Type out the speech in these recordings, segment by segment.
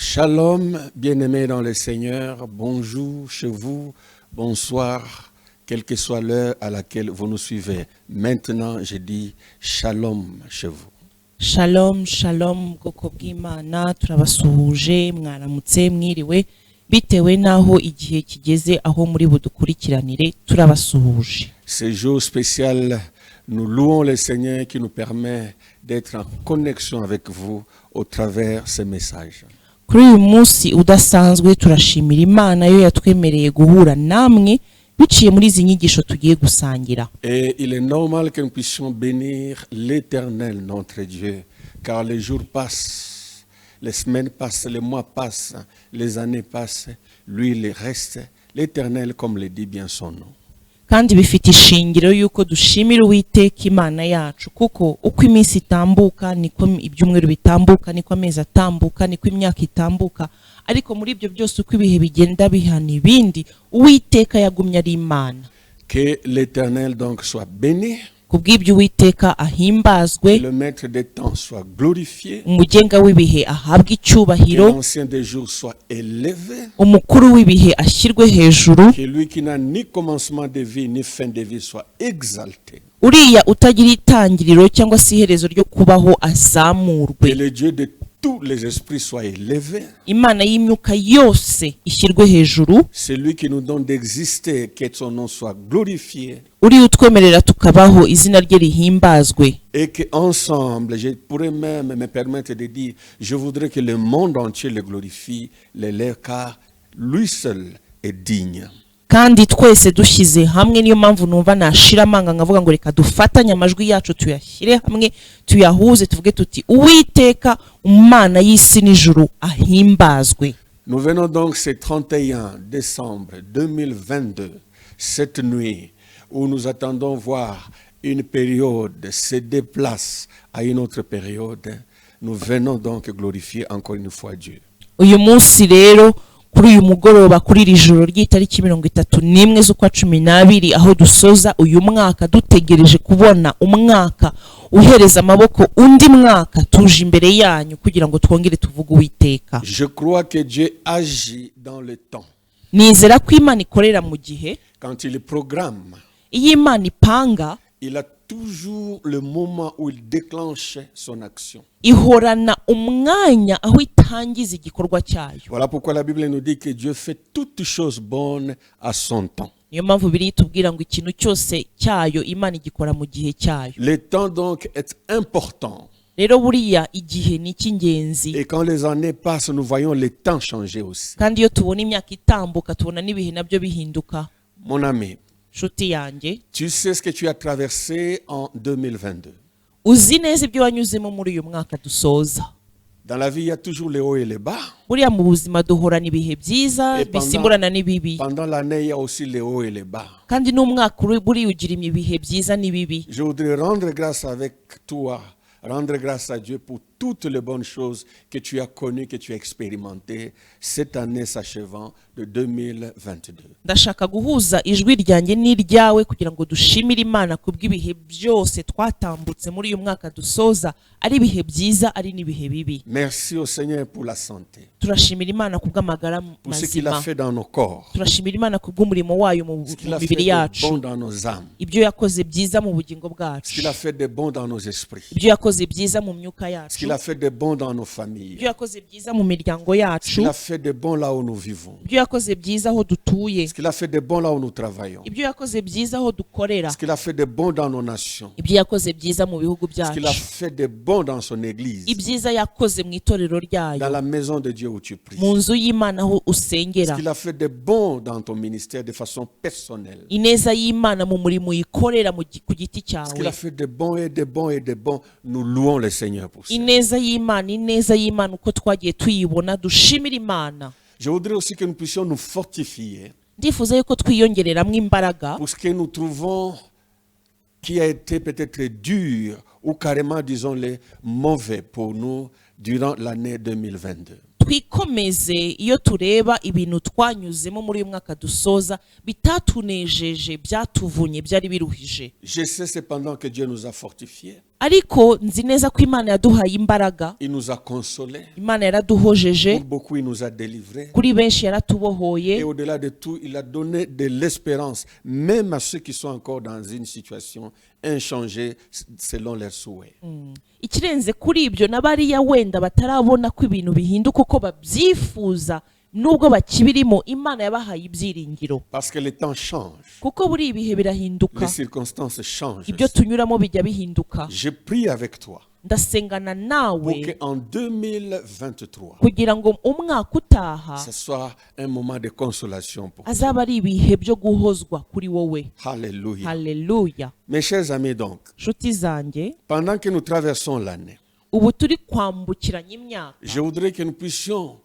Shalom, bien-aimés dans le Seigneur, bonjour chez vous, bonsoir, quelle que soit l'heure à laquelle vous nous suivez. Maintenant, je dis shalom chez vous. Shalom, shalom, bwoko bw'Imana, turabasuhuje, mwaramutse, mwiriwe, bitewe n'aho igihe kigeze aho muri budukurikiranire, turabasuhuje. Ce jour spécial, nous louons le Seigneur qui nous permet d'être en connexion avec vous au travers ces messages. Kuri uyu munsi udasanzwe turashimira Imana yo yatwemereye guhura namwe biciye muri izi nyigisho tugiye gusangira. Et il est normal que nous puissions bénir l'Éternel, notre Dieu, car les jours passent, les semaines passent, les mois passent, les années passent, lui il reste l'Éternel comme le dit bien son nom. Kandi bifite ishingiro yuko dushimira Uwiteka Imana yacu kuko uko iminsi itambuka niko ibyumweru bitambuka niko amezi atambuka niko imyaka itambuka ariko muri ibyo byose uko ibihe bigenda bihana ibindi Uwiteka yagumye ari Imana. Que l'Éternel donc soit béni. Kubw'ibyo Uwiteka ahimbazwe, le maître des temps soit glorifié, umugenga w'ibihe ahabwa que icyubahiro, l'ancien des jours soit élevé, umukuru w'ibihe ashyirwe hejuru, que lui qui n'a ni commencement de vie ni fin de vie soit exalté. uriya utagira itangiriro cyangwa se iherezo ryo kubaho Que azamurwe, le Dieu de tous les esprits soit élevé. Imana y'imyuka yose ishyirwe hejuru, Celui qui nous donne d'exister, que son nom soit glorifié. uriya utwemerera tukabaho izina rye rihimbazwe. Et qu'ensemble, je pourrais même me permettre de dire, je voudrais que le monde entier le glorifie, l'élève, car lui seul est digne. Kandi twese dushyize hamwe, niyo mpamvu numva nashira amanga nkavuga ngo reka dufatanye amajwi yacu tuyashyire hamwe tuyahuze tuvuge tuti Uwiteka Imana y'isi n'ijuru ahimbazwe. Nous venons donc ce 31 décembre 2022, cette nuit où nous attendons voir une période se déplace à une autre période. Nous venons donc glorifier encore une fois Dieu. Uyu munsi rero kuri uyu mugoroba kuri iri joro ry'itariki 31 z'ukwa 12 aho dusoza uyu mwaka dutegereje kubona umwaka uhereza amaboko undi mwaka tuje imbere yanyu kugira ngo twongere tuvuge Uwiteka. Je crois que Dieu agit dans le temps. Nizera ko Imana ikorera mu gihe, Quand il programme, iyo Imana ipanga il a toujours le moment où il déclenche son action. ihorana umwanya aho itangiza igikorwa cyayo. Voilà pourquoi la Bible nous dit que Dieu fait toutes choses bonnes à son temps. Niyo mpamvu biri tubwira ngo ikintu cyose cyayo Imana igikora mu gihe cyayo. Le temps donc est important. Rero buriya igihe ni icy'ingenzi, Et quand les années passent, nous voyons le temps changer aussi. kandi iyo tubona imyaka itambuka tubona n'ibihe nabyo bihinduka. Mon ami, Nshuti yanjye, tu sais ce que tu as traversé en 2022. uzi neza ibyo wanyuzemo muri uyu mwaka dusoza. Dans la vie, il y a toujours les hauts et les bas. Buriya mu buzima duhorana ibihe byiza Et bisimburana n'ibibi, pendant l'année, il y a aussi les hauts et les bas. kandi n'umwaka buriya ugira ibihe byiza n'ibibi. Je voudrais rendre grâce avec toi, rendre grâce à Dieu pour toutes les bonnes choses que tu as connues, que tu as expérimentées cette année s'achevant de 2022. Ndashaka guhuza ijwi ryanjye n'iryawe kugira ngo dushimire Imana kubw'ibihe byose twatambutse muri uyu mwaka dusoza, ari ibihe byiza ari n'ibihe bibi. Merci au Seigneur pour la santé, Turashimira Imana kubw'amagara pour ce qu'il a mazima, fait dans nos corps, turashimira Imana kubw'umurimo wayo mu ce qu'il a fait mibiri de yacu, bon dans nos âmes, ibyo yakoze byiza mu bugingo ce bwacu, qu'il a fait de bon dans nos esprits, ibyo yakoze byiza mu myuka ce yacu, qu'il a fait de bon dans nos familles, ibyo yakoze byiza mu miryango ce yacu, qu'il a fait de bon là où nous vivons, ibyo yakoze byiza aho dutuye, ce qu'il a fait de bon là où nous travaillons, ibyo yakoze byiza aho dukorera, ce qu'il a fait de bon dans nos nations, ibyo yakoze byiza mu bihugu ce qu'il a byacu, fait de bon dans son église, ibyiza yakoze mu itorero dans ryayo, la maison de Dieu où tu pries, mu nzu y'Imana aho ce usengera, qu'il a fait de bon dans ton ministère de façon personnelle, ineza y'Imana mu murimo uyikorera ku giti ce qu'il cyawe, a fait de bon et de bon et de bon, nous louons le Seigneur pour ça. ineza y'Imana uko twagiye tuyibona dushimira Imana. Je voudrais aussi que nous puissions nous fortifier Ndifuza yuko twiyongereramo imbaraga pour ce que nous trouvons qui a été peut-être dur ou carrément, disons-le, mauvais pour nous durant l'année 2022. twikomeze iyo tureba ibintu twanyuzemo muri uyu mwaka dusoza bitatunejeje byatuvunye byari biruhije. Je sais cependant que Dieu nous a fortifiés. ariko nzi neza ko Imana yaduhaye imbaraga, il nous a consolés, Imana yaraduhojeje, pour beaucoup il nous a délivrés. kuri benshi yaratubohoye, Et au-delà de tout, il a donné de l'espérance, même à ceux qui sont encore dans une situation inchangée selon leurs souhaits. ikirenze kuri ibyo n'abariya wenda batarabona ko ibintu bihinduka uko babyifuza nubwo bakibirimo, Imana yabahaye ibyiringiro, Parce que les temps changent, kuko buri ibihe birahinduka, les circonstances changent. ibyo tunyuramo bijya bihinduka. Je prie avec toi Ndasengana pour nawe qu'en 2023, kugira ngo umwaka utaha ce soit un moment de consolation pour toi. azaba ari ibihe byo guhozwa kuri wowe. Alléluia. Haleluya. Mes chers amis, donc, Nshuti zanjye, pendant que nous traversons l'année, ubu turi kwambukiranya imyaka, je voudrais que nous puissions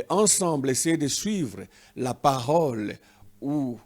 ensemble essayer de suivre la parole ou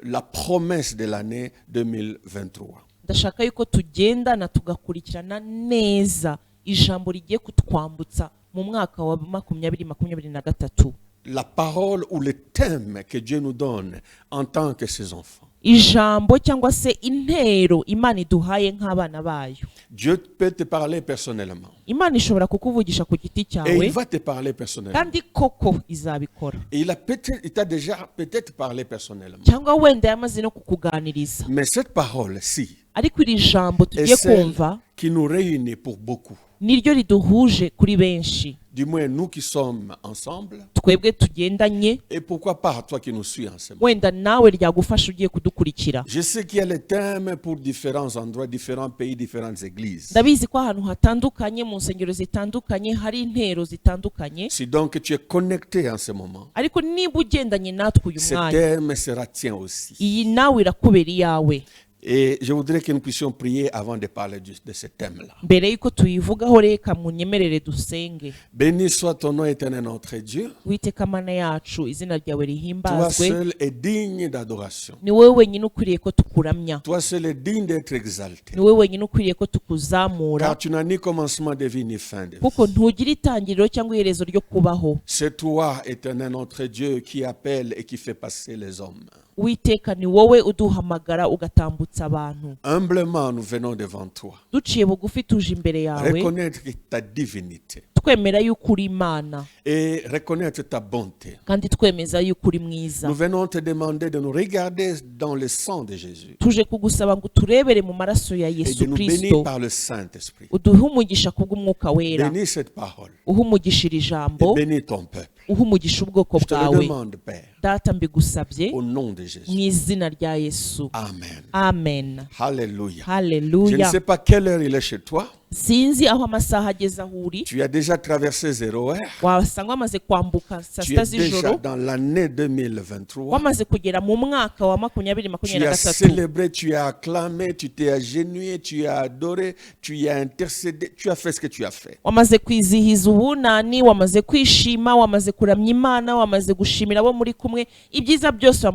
la promesse de l'année 2023. ndashaka yuko tugendana tugakurikirana neza ijambo rigiye kutwambutsa mu mwaka wa 2023. La parole ou le thème que Dieu nous donne en tant que ses enfants. Ijambo cyangwa se intero Imana iduhaye nk'abana bayo. Dieu peut te parler personnellement. Imana ishobora kukuvugisha ku giti Et cyawe il va te parler personnellement. kandi koko izabikora, Et il t'a déjà peut-être parlé personnellement. cyangwa wenda yamaze no kukuganiriza, Mais cette parole-ci ariko iri jambo est tugiye celle kumva qui nous réunit pour beaucoup. niryo riduhuje kuri benshi, Du moins, nous qui sommes ensemble. twebwe tugendanye, Et pourquoi pas toi qui nous suis en ce moment. wenda nawe ryagufasha ugiye kudukurikira. Je sais qu'il y a les thèmes pour différents endroits, différents pays, différentes églises. Ndabizi ko ahantu hatandukanye mu nsengero zitandukanye hari intero zitandukanye, Si donc tu es connecté en ce moment, ariko niba ugendanye natwe uyu ce mwanya, thème sera tien aussi. iyi nawe irakubera iyawe. Et je voudrais que nous puissions prier avant de parler de ce thème-là. Mbere yuko tuyivugaho, reka munyemerere dusenge. Béni soit ton nom éternel, notre Dieu. Uwiteka Mana yacu, izina ryawe Toi rihimbazwe, seul est digne d'adoration. ni wowe wenyine ukwiriye ko tukuramya, Toi seul est digne d'être exalté. ni wowe wenyine ukwiriye ko tukuzamura, Car tu n'as ni commencement de vie ni fin de vie. kuko ntugira itangiriro cyangwa iherezo ryo kubaho. C'est toi, éternel notre Dieu, qui appelle et qui fait passer les hommes. Uwiteka ni wowe uduhamagara ugatambutsa abantu. Humblement, nous venons devant toi. Duciye bugufi tuje imbere yawe, Reconnaître ta divinité twemera yuko uri Imana et reconnaître ta bonté. kandi twemeza yuko uri mwiza. Nous venons te demander de nous regarder dans le sang de Jésus Tuje kugusaba ngo turebere mu maraso ya et de Yesu nous bénir Kristo, par le Saint-Esprit. uduhe umugisha kubw'umwuka wera, Bénis cette parole uhe umugisha iri et jambo, bénis ton peuple. uhe umugisha ubwoko Je te le bwawe. demande, Père, Data, mbigusabye au nom de mu Jésus. izina rya Yesu, Amen. amen. Alléluia. Je ne Haleluya. sais pas quelle heure il est chez toi. Sinzi aho amasaha ageze aho uri, Tu as déjà traversé 0 heure. wasanga wamaze kwambuka saa Tu sita es déjà z'ijoro, dans l'année 2023. wamaze kugera mu mwaka wa Tu as 2023, célébré, tu as acclamé, tu t'es agenouillé, tu as adoré, tu as intercédé, tu as fait ce que tu as fait. wamaze kwizihiza ubunani, wamaze kwishima, wamaze kuramya Imana, wamaze gushimira abo muri kumwe, ibyiza byose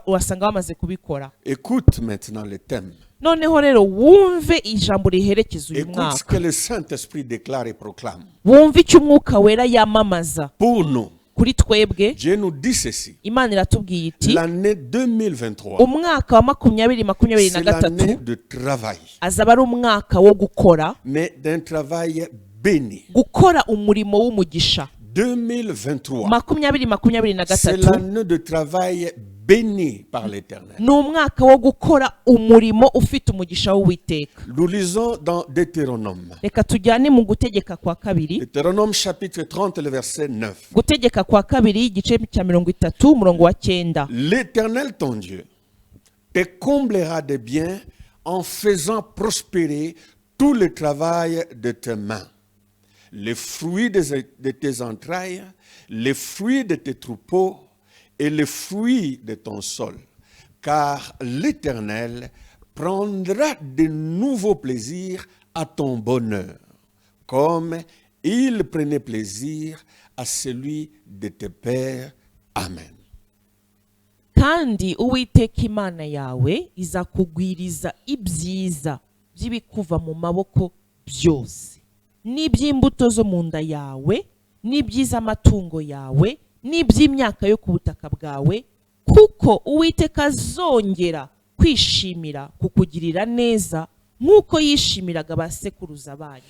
wasanga wamaze kubikora. Écoute maintenant le thème. Noneho rero wumve ijambo riherekeza uyu Écoute ce mwaka, que le Saint-Esprit déclare et proclame. wumve icyo umwuka wera yamamaza Pour nous, kuri twebwe. Dieu nous dit ceci. Imana iratubwiye iti, L'année 2023, umwaka wa c'est l'année 2023 de travail, azaba ari umwaka wo gukora, mais d'un travail béni. gukora umurimo w'umugisha. 2023, 2023 c'est l'année de travail béni par l'Éternel. ni umwaka wo gukora umurimo ufite umugisha w'Uwiteka. Nous lisons dans Deutéronome. Reka tujyane mu gutegeka kwa kabiri, Deutéronome chapitre 30, le verset 9. gutegeka kwa kabiri igice cya 30 umurongo wa 9. L'Éternel ton Dieu te comblera de biens en faisant prospérer tout le travail de tes mains, les fruits de tes entrailles, les fruits de tes troupeaux et les fruits de ton sol. Car l'Éternel prendra de nouveaux plaisirs à ton bonheur, comme il prenait plaisir à celui de tes pères. Amen. Kandi Uwiteka Imana yawe izakugwiriza ibyiza by'ibikuva mu maboko byose, n'iby'imbuto zo mu nda yawe, n'iby'iz'amatungo yawe, n'iby'imyaka yo ku butaka bwawe, kuko Uwiteka azongera kwishimira kukugirira neza nk'uko yishimiraga ba sekuruza banyu.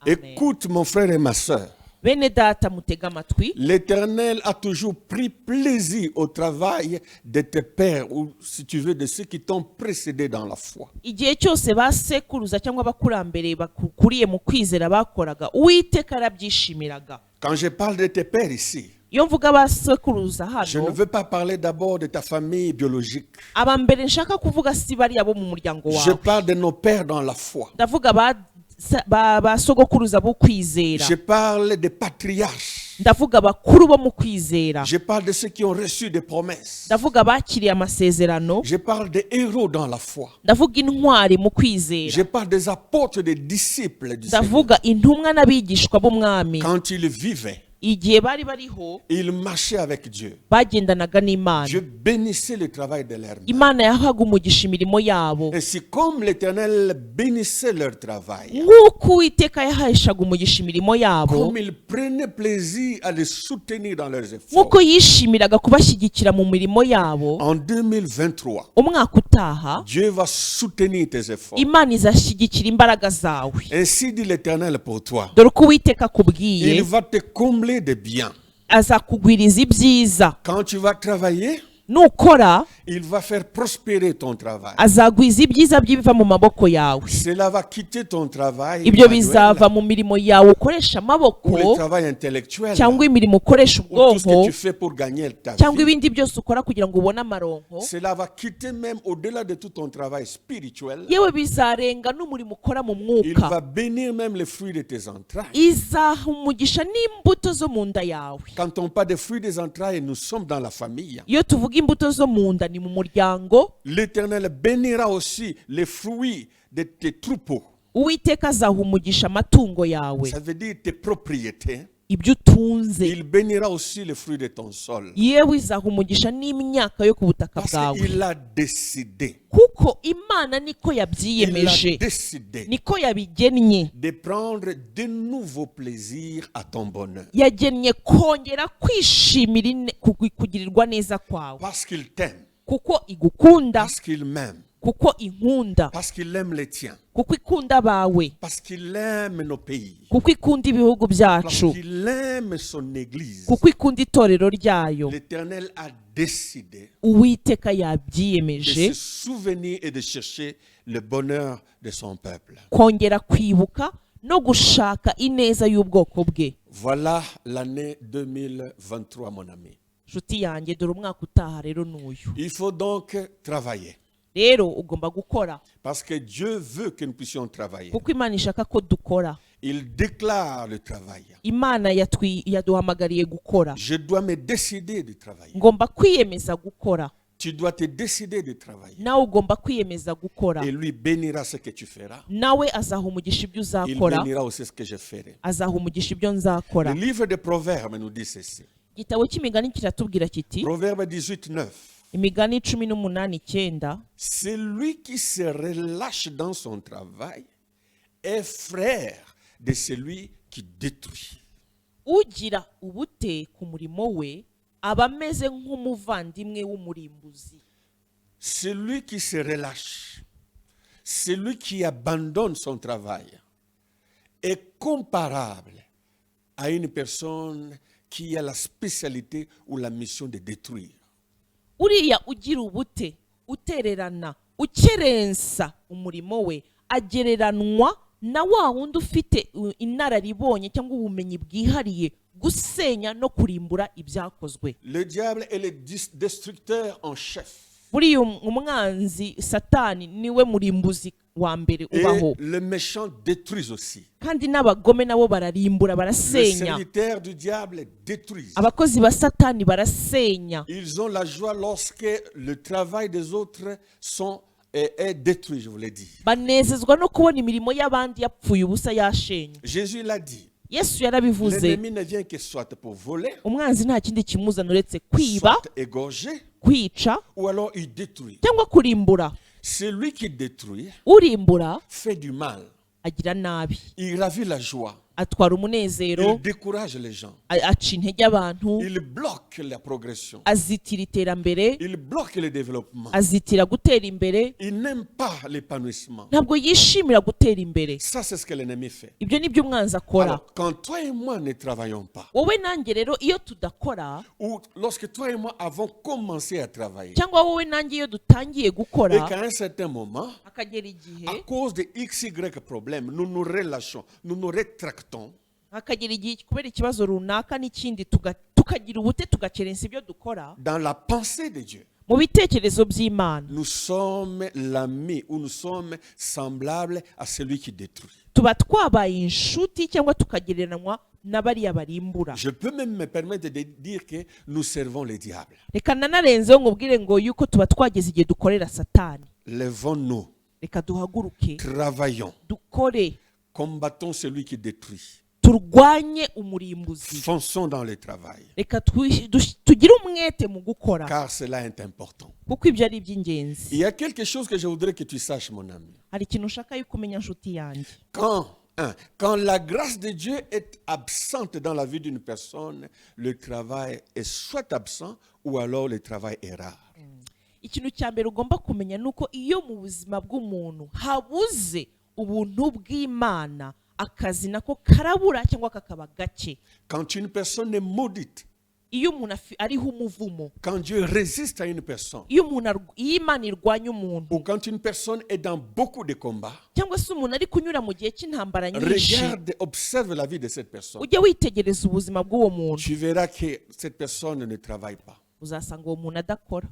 Amen. Écoute mon frère et ma sœur. Bene data mutega amatwi, L'Éternel a toujours pris plaisir au travail de tes pères, ou si tu veux, de ceux qui t'ont précédé dans la foi. igihe cyose ba sekuruza cyangwa abakurambere bakuriye mu kwizera bakoraga, Uwiteka arabyishimiraga. Quand je parle de tes pères ici, Iyo mvuga ba sekuruza je ne hano, veux pas parler d'abord de ta famille biologique. aba mbere nshaka kuvuga si bariya bo mu muryango Je wawe, parle de nos pères dans la foi. ndavuga ba sogokuruza bo kwizera, Je parle des patriarches. ndavuga bakuru bo mu kwizera, Je parle de ceux qui ont reçu des promesses. ndavuga bakiriye amasezerano, Je parle des héros dans la foi. ndavuga intwari mu Je kwizera, parle des apôtres, des disciples du Seigneur. ndavuga intumwa n'abigishwa b'umwami. Quand ils vivaient, Igihe bari bariho ils marchaient avec Dieu. bagendanaga n'Imana, Dieu bénissait le travail de leurs mains. Imana yahaga umugisha imirimo yabo, Ainsi comme l'Éternel bénissait leur travail, nk'uko Uwiteka yaheshaga umugisha imirimo yabo, comme il prenait plaisir à les soutenir dans leurs efforts. nk'uko yishimiraga kubashyigikira mu mirimo yabo. En 2023, Umwaka utaha Dieu va soutenir tes efforts. Imana izashyigikira imbaraga zawe. Ainsi dit l'Éternel pour toi. Dore uko Uwiteka akubwiye, Il va te combler de biens. azakugwiriza ibyiza. Quand tu vas travailler, Nukora il va faire prospérer ton travail. azagwiza ibyiza by'ibiva mu maboko yawe. Cela va quitter ton travail Ibyo manuel bizava mu mirimo yawe ukoresha amaboko, ou le travail intellectuel cyangwa imirimo ukoresha ou tout ce que ubwonko, tu fais pour gagner ta cyangwa vie. ibindi byose ukora kugira ngo ubone amaronko. Cela va quitter même au-delà de tout ton travail spirituel. Yewe bizarenga n'umurimo ukora mu Il mwuka, va bénir même les fruits de tes entrailles. izaha umugisha n'imbuto zo mu nda yawe. Quand on parle des fruits des entrailles, nous sommes dans la famille. Iyo tuvuga imbuto zo mu nda, ni mu muryango. L'Éternel bénira aussi les fruits de tes troupeaux. Uwiteka azaha umugisha amatungo yawe, Ça veut dire tes propriétés. ibyo utunze. Il bénira aussi les fruits de ton sol. Yewe izaha umugisha n'imyaka yo ku butaka Parce bwawe, qu'il a décidé. kuko Imana niko Il a yabyiyemeje, décidé niko yabigennye. de prendre de nouveaux plaisirs à ton bonheur. Yagennye kongera kwishimira kugirirwa neza kwawe, Parce qu'il t'aime. kuko igukunda, Parce qu'il m'aime. kuko inkunda, Parce qu'il aime les tiens. kuko ikunda abawe, Parce qu'il aime nos pays. kuko ikunda ibihugu Parce byacu, qu'il aime son église. kuko ikunda itorero ryayo. L'Éternel a décidé Uwiteka de yabyiyemeje se souvenir et de chercher le bonheur de son peuple. kongera kwibuka no gushaka ineza y'ubwoko bwe. Voilà l'année 2023, mon ami. Nshuti yanjye, dore umwaka utaha rero n'uyu. Il faut donc travailler. Rero ugomba gukora, Parce que Dieu veut que nous puissions travailler. kuko Imana ishaka ko dukora. Il déclare le travail. Imana yaduhamagariye gukora. Je dois me décider de travailler. Ngomba kwiyemeza gukora, Tu dois te décider de travailler. nawe ugomba kwiyemeza gukora. Et lui bénira ce que tu feras. Nawe azaha umugisha ibyo Il uzakora, bénira aussi ce que je ferai. azaha umugisha ibyo nzakora. Le livre de Proverbes nous dit ceci. Igitabo cy'imigani kiratubwira kiti, Proverbe 18:9. imigani 18:9, Celui qui se relâche dans son travail est frère de celui qui détruit. ugira ubute ku murimo we aba ameze nk'umuvandimwe w'umurimbuzi. Celui qui se relâche, celui qui abandonne son travail est comparable à une personne qui a la spécialité ou la mission de détruire. Uriya ugira ubute, utererana, ukerensa umurimo we, agereranwa na wa wundi ufite inararibonye cyangwa ubumenyi bwihariye gusenya no kurimbura ibyakozwe. Le diable est le destructeur en chef. Buriya umwanzi Satani niwe murimbuzi wa mbere ubaho, Et le méchant détruit aussi. kandi n'abagome nabo bararimbura, Les barasenya. serviteurs du diable détruisent. Abakozi ba Satani barasenya. Ils ont la joie lorsque le travail des autres est détruit, je vous l'ai dit. Banezezwa no kubona imirimo y'abandi yapfuye ubusa, yashenye. Jésus l'a dit. Yesu yarabivuze, L'ennemi ne vient que soit pour voler, umwanzi nta kindi kimuzana uretse kwiba, soit égorger, kwica, ou alors il détruit. cyangwa kurimbura. Celui qui détruit Urimbura fait du mal. agira nabi, Il ravit la joie. atwara umunezero, Il décourage les gens. aca intege abantu, Il bloque bloque la progression. azitira iterambere, Il bloque le développement. azitira gutera imbere, Il n'aime pas l'épanouissement. ntabwo yishimira gutera imbere. Ça, c'est ce que l'ennemi fait. Ibyo ni byo umwanzi akora. Alors, quand toi et moi ne travaillons pas, Wowe nanjye rero iyo tudakora, ou lorsque toi et moi avons commencé à travailler, cyangwa wowe nanjye iyo dutangiye et gukora, qu'à un certain moment, hakagera igihe à cause de XY problèmes, nous nous relâchons, nous nous rétractons, hakagera igihe kubera ikibazo runaka n'ikindi tukagira ubute tugakerensa ibyo dukora dans la pensée de Dieu, mu bitekerezo by'Imana, nous sommes l'ami ou nous sommes semblables à celui qui détruit. tuba twabaye inshuti cyangwa tukagereranywa na bariya barimbura. Je peux même me permettre de dire que nous servons le diable. Reka nanarenzeho ngubwire ngo yuko tuba twageze igihe dukorera Satani. Lèvons-nous, Reka duhaguruke travaillons, dukore, combattons celui qui détruit. turwanye umurimbuzi. Fonçons dans le travail, Reka tugire umwete mu gukora car cela est important. kuko ibyo ari Il iby'ingenzi. y a quelque chose que je voudrais que tu saches, mon ami. Hari ikintu ushaka yuko umenya nshuti yanjye. Quand la grâce de Dieu est absente dans la vie d'une personne, le travail est soit absent ou alors le travail est rare. Ikintu cya mbere ugomba kumenya ni uko iyo mu buzima bw'umuntu habuze ubuntu bw'Imana, akazi nako karabura cyangwa kakaba gake. Quand une personne est maudite, Iyo umuntu ariho umuvumo, quand Dieu résiste à une personne, iyo Imana irwanya umuntu, ou quand une personne est dans beaucoup de combats, cyangwa se umuntu ari kunyura mu gihe cy'intambara nyinshi, regarde, observe la vie de cette personne. ujye witegereza ubuzima bw'uwo muntu, Tu verras que cette personne ne travaille pas. uzasanga uwo muntu adakora.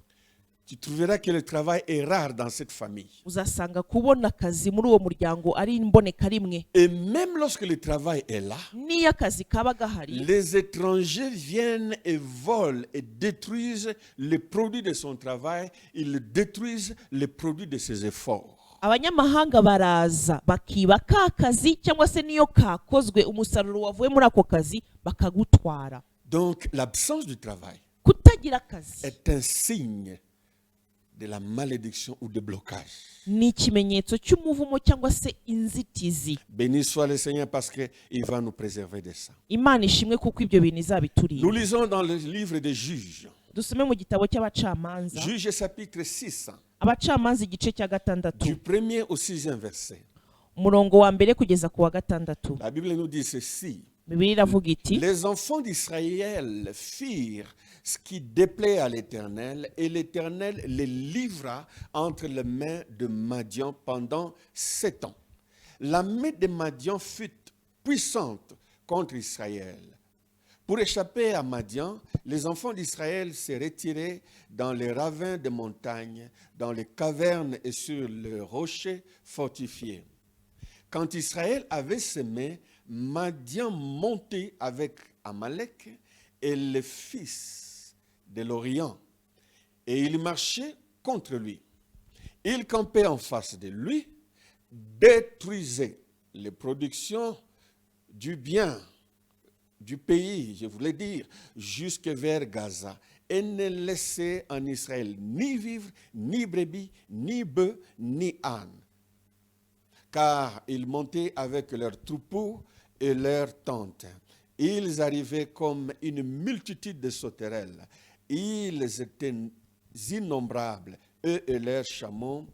Tu trouveras que le travail est rare dans cette famille. Uzasanga kubona akazi muri uwo muryango ari imboneka rimwe. Et même lorsque le travail est là, N'iyo akazi kaba gahari, les étrangers viennent et volent et détruisent les produits de son travail, ils détruisent les produits de ses efforts. abanyamahanga baraza bakiba ka kazi cyangwa se niyo kakozwe, umusaruro wavuye muri ako kazi bakagutwara. Donc l'absence du travail Kutagira akazi est un signe de la malédiction ou de blocage. ni ikimenyetso cy'umuvumo cyangwa se inzitizi. Béni soit le Seigneur parce qu'il va nous préserver de ça. Imana ishimwe kuko ibyo bintu izabiturinda. Nous lisons dans le livre des Juges, Dusome mu gitabo cy'abacamanza, Juges chapitre 6, abacamanza igice cya du gatandatu, 1er au 6e verset. umurongo wa mbere kugeza ku wa gatandatu. La Bible nous dit ceci. Bibiliya iravuga iti, Les enfants d'Israël firent ce qui déplaît à l'Éternel, et l'Éternel les livra entre les mains de Madian pendant 7 ans. La main de Madian fut puissante contre Israël. Pour échapper à Madian, les enfants d'Israël se retiraient dans les ravins de montagnes, dans les cavernes et sur les rochers fortifiés. Quand Israël avait semé, Madian montait avec Amalek et les fils de l'Orient, et il marchait contre lui. Il campait en face de lui, détruisait les productions du bien du pays, je voulais dire, jusque vers Gaza, et ne laissait en Israël ni vivre, ni brebis, ni bœufs, ni ânes. Car ils montaient avec leurs troupeaux et leurs tentes. Ils arrivaient comme une multitude de sauterelles. Ils étaient innombrables, eux et leurs chameaux,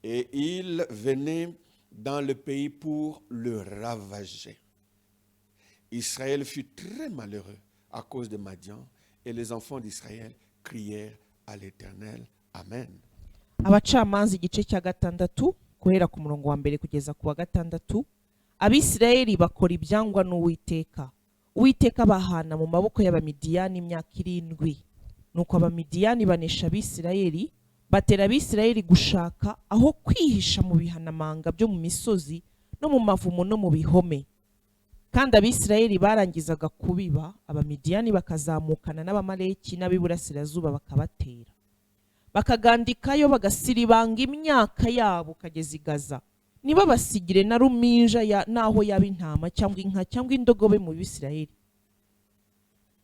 et ils venaient dans le pays pour le ravager. Israël fut très malheureux à cause de Madian, et les enfants d'Israël crièrent à l'Éternel. Amen. abacamanza igice cya gatandatu guhera ku murongo wa mbere kugeza ku wa gatandatu. Abisirayeli bakora ibyangwa n'Uwiteka. Uwiteka bahana mu maboko y'Abamidiyani imyaka 7. Nuko Abamidiyani banesha Abisirayeli, batera Abisirayeli gushaka aho kwihisha mu bihanamanga byo mu misozi no mu mavumo no mu bihome. Kandi Abisirayeli barangizaga kubiba, Abamidiyani bakazamukana n'Abamaleki n'Abiburasirazuba bakabatera. Bakagandikayo bagasiribanga imyaka yabo kageza i Gaza. Niba basigire na ruminja naho yaba intama cyangwa inka cyangwa indogobe mu Bisirayeli.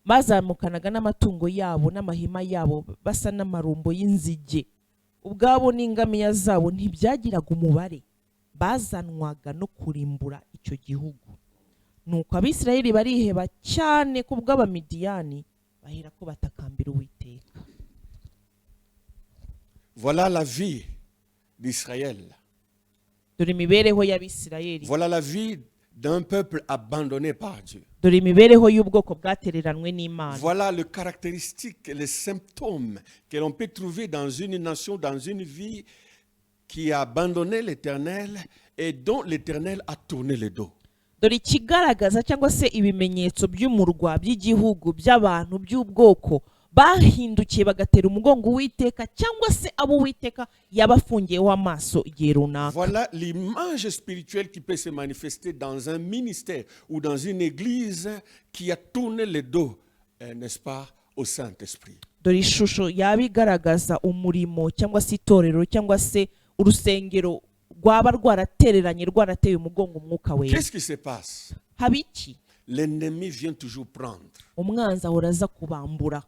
Bazamukanaga n'amatungo yabo n'amahema yabo basa n'amarumbo y'inzige. Ubwabo n'ingamiya zabo ntibyagiraga umubare. Bazanwaga no kurimbura icyo gihugu. Nuko Abisirayeli bariheba cyane ku bw'Abamidiyani, bahera ko batakambira Uwiteka. Voilà la vie d'Israël. Dore imibereho y'Abisirayeli. Voilà la vie d'un peuple abandonné par Dieu. Dore imibereho y'ubwoko bwatereranwe n'Imana. Voilà le caractéristique, les symptômes que l'on peut trouver dans une nation, dans une vie qui a abandonné l'Éternel et dont l'Éternel a tourné le dos. Dore ikigaragaza cyangwa se ibimenyetso by'umurwa by'igihugu by'abantu by'ubwoko bahindukiye bagatera umugongo Uwiteka cyangwa se abo Uwiteka yabafungiyeho amaso igihe runaka. Voilà l'image spirituelle qui peut se manifester dans un ministère ou dans une église qui a tourné le dos, n'est-ce pas, au Saint-Esprit. Dore ishusho yaba igaragaza umurimo cyangwa se itorero cyangwa se urusengero rwaba rwaratereranye rwarateye umugongo umwuka wera. Qu'est-ce qui se passe? Haba iki? L'ennemi vient toujours prendre. Umwanzi ahora aza kubambura.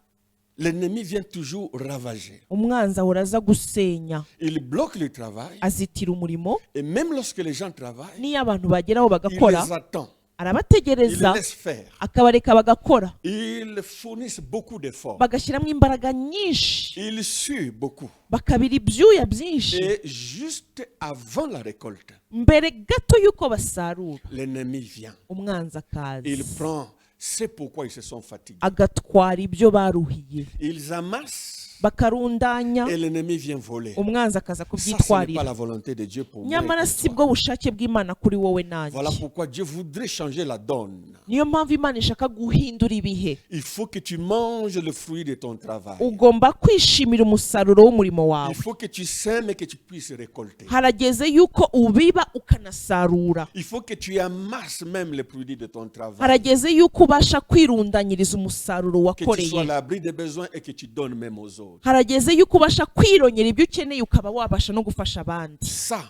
L'ennemi vient toujours ravager. Umwanzi ahora aza gusenya. Il bloque le travail. Azitira umurimo. Et même lorsque les gens travaillent, niyo abantu bageraho il bagakora, les attend. Il arabategereza laisse faire. akabareka bagakora, Ils fournissent beaucoup d'efforts. bagashyiramo imbaraga nyinshi, Ils suent beaucoup. bakabira ibyuya byinshi. Et juste avant la récolte, Mbere gato y'uko basarura, l'ennemi vient. umwanzi akaza, Il prend, c'est pourquoi ils se sont fatigués. agatwara ibyo baruhiye, Ils amassent bakarundanya, et l'ennemi vient voler. umwanzi akaza Ça, ce n'est pas kubyitwarira. la volonté de Dieu pour moi. Nyamara et si pour bwo toi. bushake bw'Imana kuri wowe Voilà nanjye. pourquoi Dieu voudrait changer la donne. Niyo mpamvu Imana ishaka guhindura ibihe. Il faut que tu manges le fruit de ton travail. Ugomba kwishimira umusaruro w'umurimo Il wawe. faut que tu sèmes et que tu puisses récolter. Harageze yuko ubiba ukanasarura. Il faut que tu amasses même les produits de ton travail. Harageze yuko ubasha kwirundanyiriza umusaruro Que tu sois à wakoreye. l'abri des besoins et que tu donnes même aux autres. Harageze yuko ubasha kwironyera ibyo ukeneye ukaba wabasha no gufasha abandi. Ça,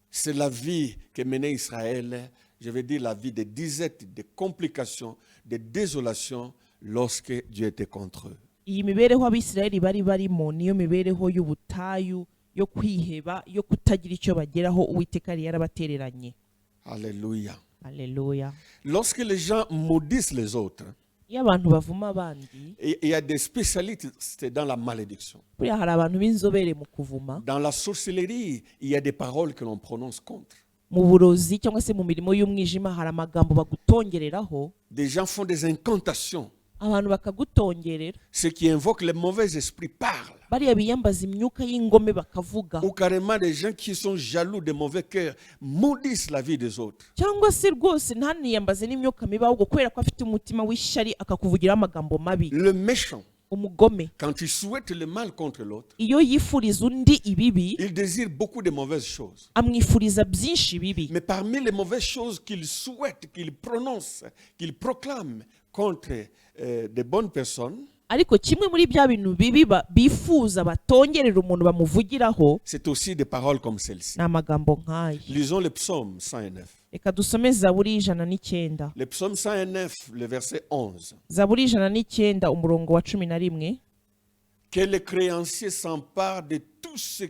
c'est la vie que menait Israël. Je vais dire la vie de disette, de complications, de désolation lorsque Dieu était contre eux. Iyi mibereho Abisirayeli bari barimo niyo mibereho y'ubutayu, yo kwiheba, yo kutagira icyo bageraho Uwiteka yari yarabatereranye. Alléluia. Alléluia. Lorsque les gens maudissent les autres, Iyo abantu bavuma abandi, il y a des spécialistes dans la malédiction. buriya hari abantu b'inzobere mu kuvuma, Dans la sorcellerie, il y a des paroles que l'on prononce contre. mu burozi cyangwa se mu mirimo y'umwijima hari amagambo bagutongereraho, Des gens font des incantations. abantu bakagutongerera, Ceux qui invoquent les mauvais esprits parlent. bariya biyambaza imyuka y'ingome bakavuga, Ou carrément des gens qui sont jaloux de mauvais cœurs maudissent la vie des autres. cyangwa se rwose ntaniyambaze n'imyuka mibi ahubwo kubera ko afite umutima w'ishyari akakuvugiraho amagambo mabi. Le méchant, Umugome quand il souhaite le mal contre l'autre, iyo yifuriza undi ibibi, il désire beaucoup de mauvaises choses. amwifuriza byinshi bibi, Mais parmi les mauvaises choses qu'il souhaite, qu'il prononce, qu'il proclame contre des bonnes personnes, ariko kimwe muri bya bintu bibi bifuza batongerera umuntu bamuvugiraho c'est aussi des paroles comme celle-ci. ni amagambo nk'aya. Lisons le psaume 109. Reka dusome Zaburi 109. Le psaume 109, le verset 11. Zaburi 109 umurongo wa 11. Que le créancier s'empare de tout ce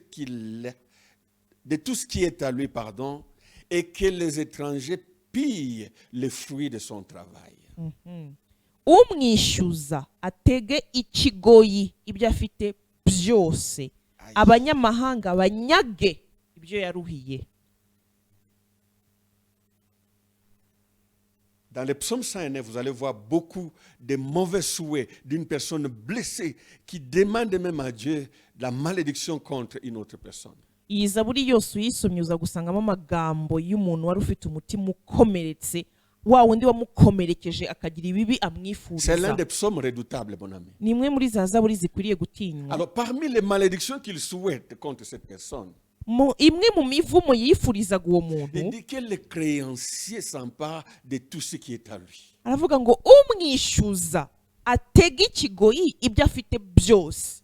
qui est à lui, pardon, et que les étrangers pillent les fruits de son travail. Umwishyuza atege ikigoyi ibyo afite byose, abanyamahanga banyage ibyo yaruhiye. Dans le psaume 109, vous allez voir beaucoup de mauvais souhaits d'une personne blessée qui demande même à Dieu la malédiction contre une autre personne. Iyi Zaburi yose uyisomye uza gusangamo amagambo y'umuntu wari ufite umutima ukomeretse, wa wundi wamukomerekeje akagira ibibi C'est l'un amwifuriza. des psaumes redoutables, mon ami. Ni imwe muri za Zaburi zikwiriye gutinywa. Alors, parmi les malédictions qu'il souhaite contre cette personne, Imwe mu mivumo yifurizaga uwo il muntu, dit que le créancier s'empare de tout ce qui est à lui. aravuga ngo umwishyuza atege ikigoyi ibyo afite byose,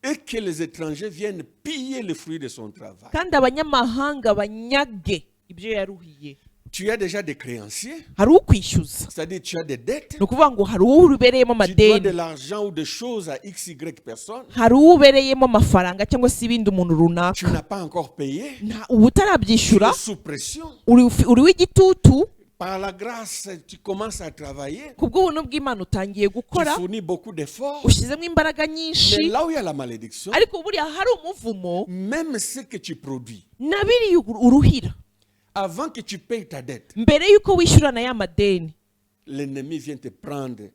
Et que les étrangers viennent piller le fruit de son travail. kandi abanyamahanga banyage ibyo yaruhiye. Tu as déjà des créanciers, Hari ukwishyuza, c'est-à-dire tu as des dettes, ni ukuvuga ngo hari uwo ubereyemo tu dois de amadeni, l'argent ou des choses à XY personnes, hari uwo ubereyemo amafaranga cyangwa se ibindi umuntu tu runaka, n'as pas encore payé, ubu tu utarabyishyura, es sous pression uri w'igitutu, Par la grâce, tu commences à travailler, ku bw'ubuntu bw'Imana utangiye tu gukora fournis beaucoup d'efforts, ushyizemo imbaraga mais nyinshi, là où il y a la malédiction, ariko buriya hari umuvumo même ce que tu produis, na biriya uruhira avant que tu payes ta dette, mbere y'uko wishyurana ya madeni, l'ennemi vient te prendre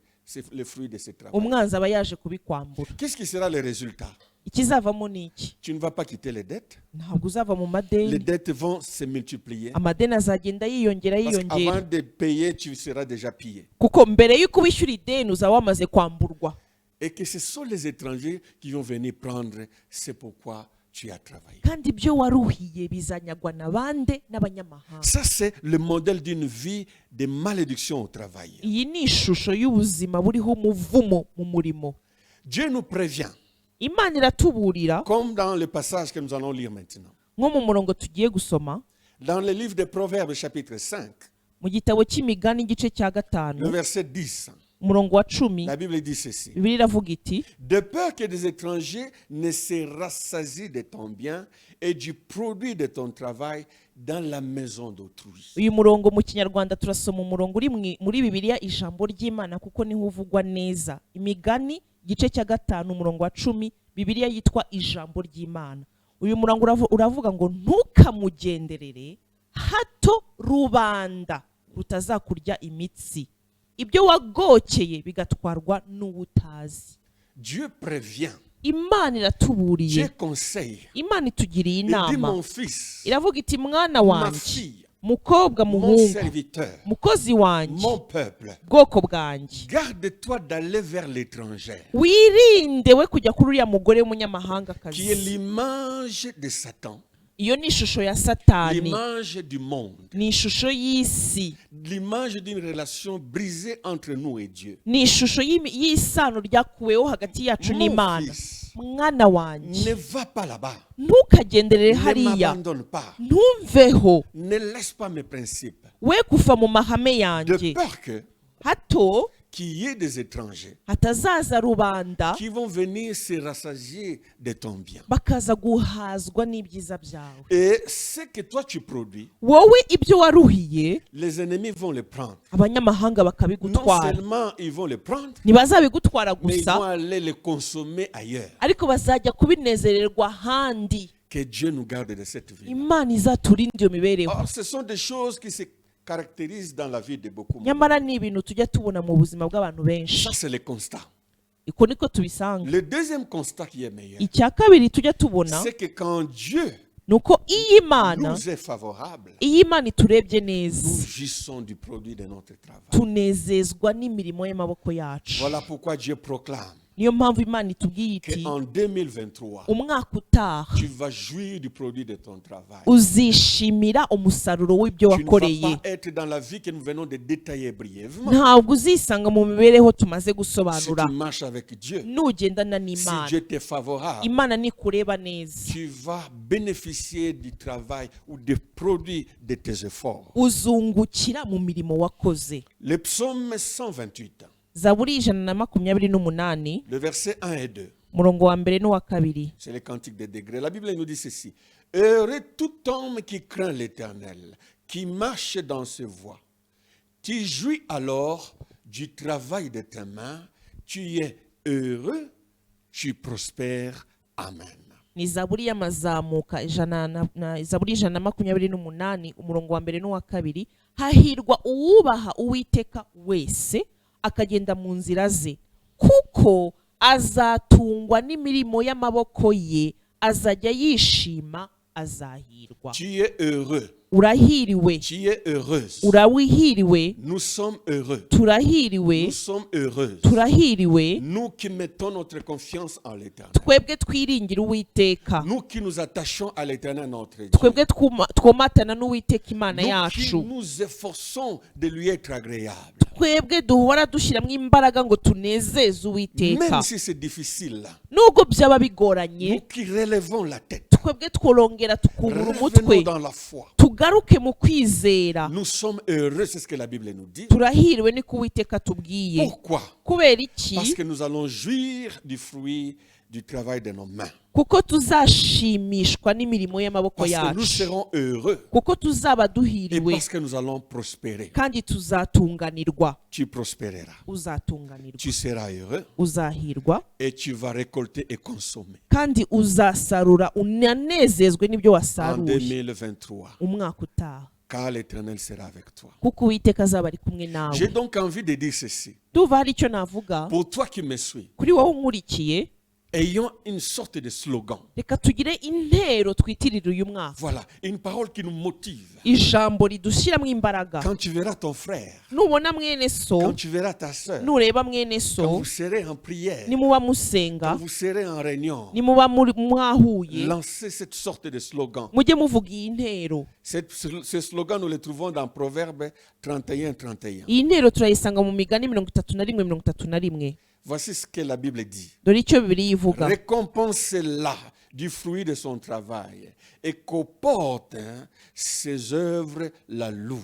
le fruit de ce travail. umwanzi aba yaje kubikwambura. Qu'est-ce qui sera le résultat? Ikizavamo ni iki? Tu ne vas pas quitter les dettes. Ntabwo uzava mu Les madeni, dettes vont se multiplier. amadeni azagenda yiyongera Parce qu'avant yiyongera, de payer, tu seras déjà pillé. kuko mbere y'uko wishyura ideni uzaba wamaze kwamburwa, Et que ce sont les étrangers qui vont venir prendre. C'est pourquoi tu as travaillé. kandi ibyo waruhiye bizanyagwa na bande n'abanyamahanga. Ça, c'est le modèle d'une vie de malédiction au travail. Iyi ni ishusho y'ubuzima buriho umuvumo mu murimo. Dieu nous prévient, Imana iratuburira, comme dans le passage que nous allons lire maintenant. nko mu murongo tugiye gusoma Dans le livre de Proverbes, chapitre 5, mu gitabo cy'imigani igice cya le 5 verset 10, umurongo wa 10, la Bible dit ceci. Bibiliya iravuga iti: De peur que des étrangers ne se rassasient de ton bien et du produit de ton travail dans la maison d'autrui. uyu murongo mu kinyarwanda turasoma umurongo uri muri Bibiliya ijambo ry'Imana kuko niho uvugwa neza. Imigani igice cya 5 umurongo wa 10, Bibiliya yitwa ijambo ry'Imana. Uyu murongo uravuga ngo ntukamugenderere hato rubanda rutazakurya imitsi, ibyo wagokeye bigatwarwa n'ubutazi. Dieu prévient, Imana iratuburiye, Dieu conseille. Imana itugiriye Il dit, inama, mon fils, iravuga iti: mwana ma wanjye, fille, mukobwa, mon muhungu, serviteur, mukozi wanjye, mon peuple, bwoko bwanjye, garde-toi d'aller vers l'étranger, wirinde we kujya kuri uriya mugore w'umunyamahangakazi. qui est l'image de Satan, Iyo ni ishusho ya Satani, l'image du monde, ni ishusho y'isi, l'image d'une relation brisée entre nous et Dieu. ni ishusho y'isano ryakuweho hagati yacu Mon n'Imana. fils, Mwana wanjye, ne va pas là-bas, ntukagenderere ne hariya, m'abandonne pas, ntumveho, ne laisse pas mes principes, we kuva mu mahame de yanjye, peur que hato qu'il y ait des étrangers hatazaza rubanda qui vont venir se rassasier de ton bien. bakaza guhazwa n'ibyiza byawe. Et ce que toi tu produis, Wowe ibyo waruhiye les ennemis vont le prendre. abanyamahanga Non bakabigutwara, seulement ils vont le prendre, ntibazabigutwara mais ils vont gusa, aller le consommer ailleurs. ariko bazajya kubinezererwa ahandi. Que Dieu nous garde de cette vie. Imana izaturinde iyo mibereho. Or, ce sont des choses qui se caractérisent dans la vie de beaucoup. Nyamara ni ibintu tujya tubona mu buzima bw'abantu benshi. Ça, c'est le constat. Iko niko tubisanga. Le deuxième constat qui est meilleur, Icya kabiri tujya tubona c'est que quand Dieu nuko iyo Imana, nous est favorable, iyo Imana iturebye neza, nous jouissons du produit de notre travail. tunezezwa n'imirimo y'amaboko yacu. Voilà pourquoi Dieu proclame Niyo mpamvu Imana itubwiye iti: qu'en 2023, umwaka utaha tu vas jouir du produit de ton travail. uzishimira umusaruro w'ibyo Tu ne vas wakoreye. pas être dans la vie que nous venons de détailler brièvement. Ntabwo uzisanga mu mibereho tumaze Si gusobanura. tu marches avec Dieu, Nugendana si n'Imana, Dieu t'est favorable, Imana nikureba neza, tu vas bénéficier du travail ou des produits de tes efforts. uzungukira mu mirimo wakoze. Le psaume 128, Zaburi 128, le verset 1 et 2, umurongo wa mbere n'uwa kabiri. c'est le cantique des degrés. La Bible nous dit ceci: Heureux tout homme qui craint l'Éternel, qui marche dans ses voies. Tu jouis alors du travail de tes mains, tu es heureux, tu prospères. Amen. Ni Zaburi y'amazamuka Zaburi 128, umurongo wa mbere n'uwa kabiri. Hahirwa uwubaha Uwiteka wese akagenda mu nzira ze, kuko azatungwa n'imirimo y'amaboko ye, azajya yishima, azahirwa. Tu es heureux, Urahiriwe, tu es heureuse. urawihiriwe, Nous sommes heureux. turahiriwe, Nous sommes heureuses. turahiriwe, Nous qui mettons notre confiance en l'Éternel. twebwe twiringira Uwiteka, Nous qui nous attachons à l'Éternel notre Dieu. twebwe twomatana n'Uwiteka Imana Nous qui yacu, nous efforçons de lui être agréable. twebwe duhora dushyiramo imbaraga ngo tunezeze Uwiteka, Même si c'est difficile, nubwo byaba bigoranye, nous qui relevons la tête, twebwe twolongera tukubura umutwe, revenons dans la foi, tugaruke mu kwizera. Nous sommes heureux, c'est ce que la Bible nous dit. Turahiriwe ni ko Uwiteka atubwiye. Pourquoi? Kubera iki? Parce que nous allons jouir du fruit du travail de nos mains. Kuko tuzashimishwa n'imirimo y'amaboko Parce que nous yacu. serons heureux. Kuko tuzaba Et duhiriwe parce que nous allons prospérer. kandi tuzatunganirwa. Tu prospéreras. Uzatunganirwa. Tu seras heureux. Uzahirwa Et tu vas récolter et consommer. kandi uzasarura unanezezwe n'ibyo En wasaruye 2023. umwaka utaha. Car l'Éternel sera avec toi. Kuko Uwiteka azaba ari kumwe nawe. J'ai donc envie de dire ceci. Ndumva hari icyo navuga Pour toi qui me suis, kuri wowe unkurikiye. ayons une sorte de slogan. Reka tugire intero twitirira uyu mwaka. Voilà, une parole qui nous motive. Ijambo ridushyiramo imbaraga. Quand tu verras ton frère, Nubona mwene so, quand tu verras ta soeur, nureba mwene quand so, vous serez en prière, nimuba quand musenga, vous serez en réunion, nimuba mwahuye, lancez cette sorte de slogan. mujye muvuga iyi ntero. Ce slogan, nous le trouvons dans Proverbe 31-31. Iyi ntero turayisanga mu migani 31:31. Voici ce que la Bible dit. Dore icyo Bibiliya ivuga. Récompensez-la du fruit de son travail et qu'au porte ses œuvres la louent.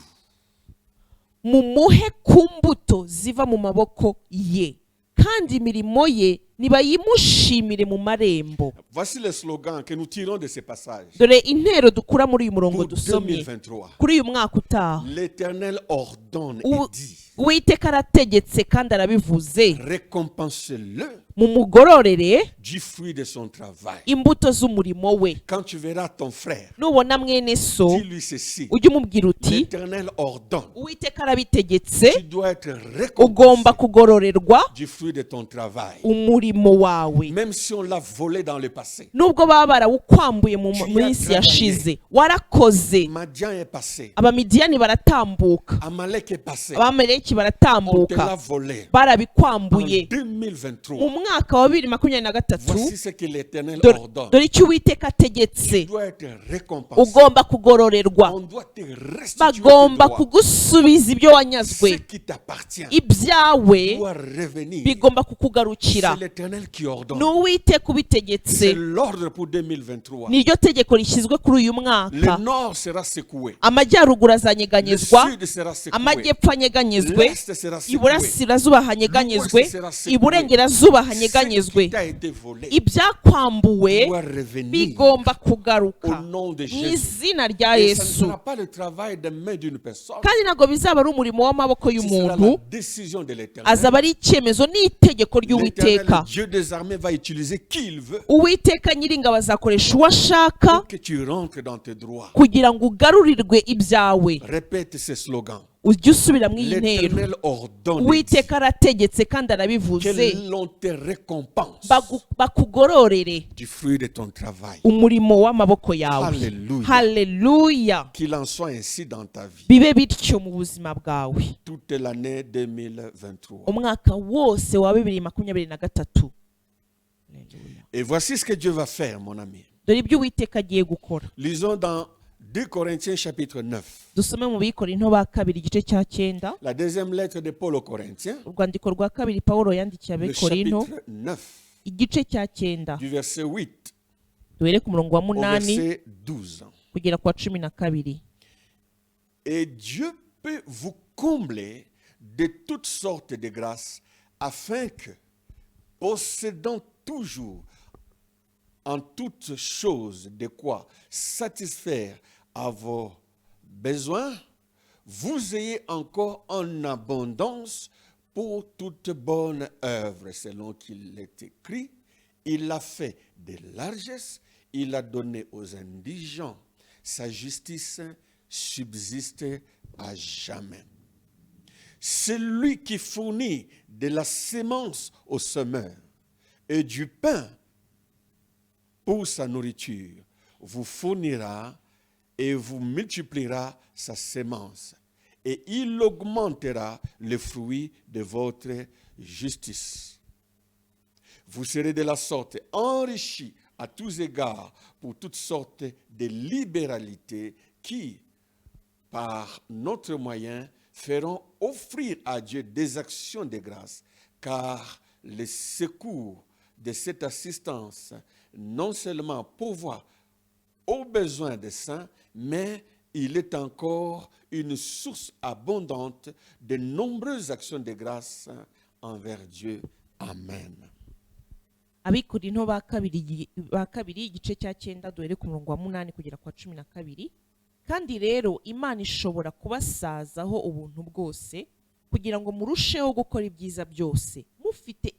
Mumuhe ku mbuto ziva mu maboko ye kandi imirimo ye nibayimushimire mu marembo. Voici le slogan que nous tirons de ces passages. Dore intero dukura muri uyu murongo Pour dusomye 2023. kuri uyu mwaka utaha. L'Éternel ordonne et U- dit, Uwiteka arategetse kandi arabivuze, récompensez-le mumugororere du fruit de son travail. imbuto z'umurimo we. Quand tu verras ton frère, Nubona mwene so, dis-lui ceci. ujye umubwira uti L'Éternel ordonne. Uwiteka arabitegetse, Tu dois être ugomba récompensé kugororerwa du fruit de ton travail. umurimo wawe. Même si on l'a volé dans le passé. Nubwo baba barawukwambuye mu Tu minsi as yashize, warakoze. Madian est passé. Abamidiyani baratambuka, Amalek est passé. abamaleki On te l'a baratambuka, volé. En barabikwambuye. 2023. Mu mwaka wa 2023, Voici ce que l'Éternel dore ordonne. dore icyo Uwiteka Tu ategetse, dois être récompensé. ugomba kugororerwa. On doit te restituer Bagomba tes droits. kugusubiza ibyo Ce wanyazwe. qui t'appartient Ibyawe doit revenir. bigomba C'est kukugarukira. l'Éternel qui ordonne. Ni Uwiteka C'est ubitegetse. l'ordre pour 2023. Niryo tegeko rishyizwe kuri uyu Le mwaka. nord sera secoué. Amajyaruguru Le azanyeganyezwa, sud sera secoué. amajyepfo anyeganyezwe, L'est sera secoué. iburasirazuba hanyeganyezwe, L'ouest sera secoué. iburengerazuba Ce hanyeganyezwe. qui t'a été volé Ibyakwambuwe doit revenir bigomba kugaruka au nom de mu Jésus. izina rya Et ça ne Yesu. sera pas le travail des mains d'une personne. Kandi ntabwo bizaba ari umurimo w'amaboko Ce sera la y'umuntu, décision de l'Éternel. azaba ari icyemezo n'itegeko L'Éternel, ry'Uwiteka. Dieu des armées, va utiliser qui il veut Uwiteka nyiringabo azakoresha uwo ashaka pour que tu rentres dans tes droits. kugira ngo ugarurirwe ibyawe. Répète ce slogan. Ujye usubira mu iyi ntero. L'Éternel ordonne Uwiteka arategetse kandi arabivuze, que l'on te récompense bakugororere du fruit de ton travail. umurimo w'amaboko yawe. Hallelujah. Haleluya. Qu'il en soit ainsi dans ta vie. Bibe bityo mu buzima bwawe Toute l'année 2023. umwaka wose wa 2023. Et voici ce que Dieu va faire, mon ami. Dore ibyo Uwiteka agiye gukora. Lisons dans 2 Corinthiens chapitre 9. Dusome mu Bikorinto ba kabiri igice cya 9, La deuxième lettre de Paul aux Corinthiens. urwandiko rwa kabiri Pawulo yandikiye Le Abikorinto chapitre 9. igice cya 9, Du verset 8 duhere ku murongo wa au 8 verset 12. kugera ku wa 12. Et Dieu peut vous combler de toutes sortes de grâces afin que, possédant toujours en toutes choses de quoi satisfaire à vos besoins, vous ayez encore en abondance pour toute bonne œuvre, selon qu'il est écrit. Il a fait de largesses, il a donné aux indigents. Sa justice subsiste à jamais. C'est lui qui fournit de la sémence au semeur et du pain pour sa nourriture, vous fournira et vous multipliera sa sémence, et il augmentera le fruit de votre justice. Vous serez de la sorte enrichis à tous égards pour toutes sortes de libéralités qui, par notre moyen, feront offrir à Dieu des actions de grâce, car le secours de cette assistance non seulement pourvoit aux besoins des saints, mais il est encore une source abondante de nombreuses actions de grâce envers Dieu. Amen. Abikorinto ba kabiri igice cya 9 duhere ku murongo wa 8 kugera kwa 12. Kandi rero Imana ishobora kubasazaho ubuntu bwose kugira ngo murusheho gukora ibyiza byose mufite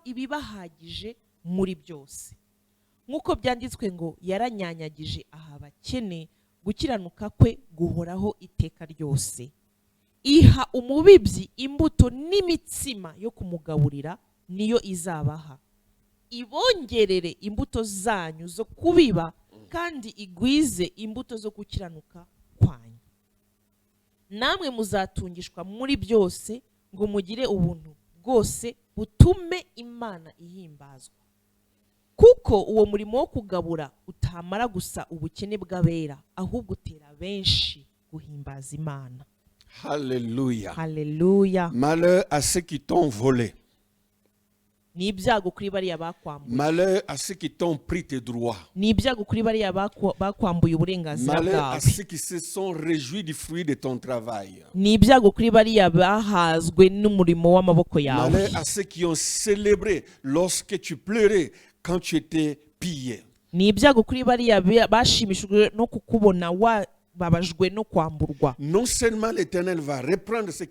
ibibahagije muri byose, nk'uko byanditswe ngo yaranyanyagije aha abakene, gukiranuka kwe guhoraho iteka ryose. Iha umubibyi imbuto n'imitsima yo kumugaburira, niyo izabaha. Ibongerere imbuto zanyu zo kubiba, kandi igwize imbuto zo gukiranuka kwanyu. Namwe muzatungishwa muri byose ngo mugire ubuntu bwose butume Imana ihimbazwa. Kuko uwo murimo wo kugabura utamara gusa ubukene bw'abera, ahubwo utera benshi guhimbaza Imana. Alléluia. Haleluya. Malheur à ceux qui t'ont volé. Ni ibyago kuri bariya bakwambuye. Malheur à ceux qui t'ont pris tes droits. Ni ibyago kuri bariya bakwambuye uburenganzira Malheur à bwawe. ceux qui se sont réjouis du fruit de ton travail. Ni ibyago kuri bariya bahazwe n'umurimo w'amaboko yawe. Malheur à ceux qui ont célébré lorsque tu pleurais quand tu étais pillé. Ni ibyago kuri bariya bashimishijwe no kukubona wababajwe no kwamburwa. Non seulement l'Éternel va reprendre ce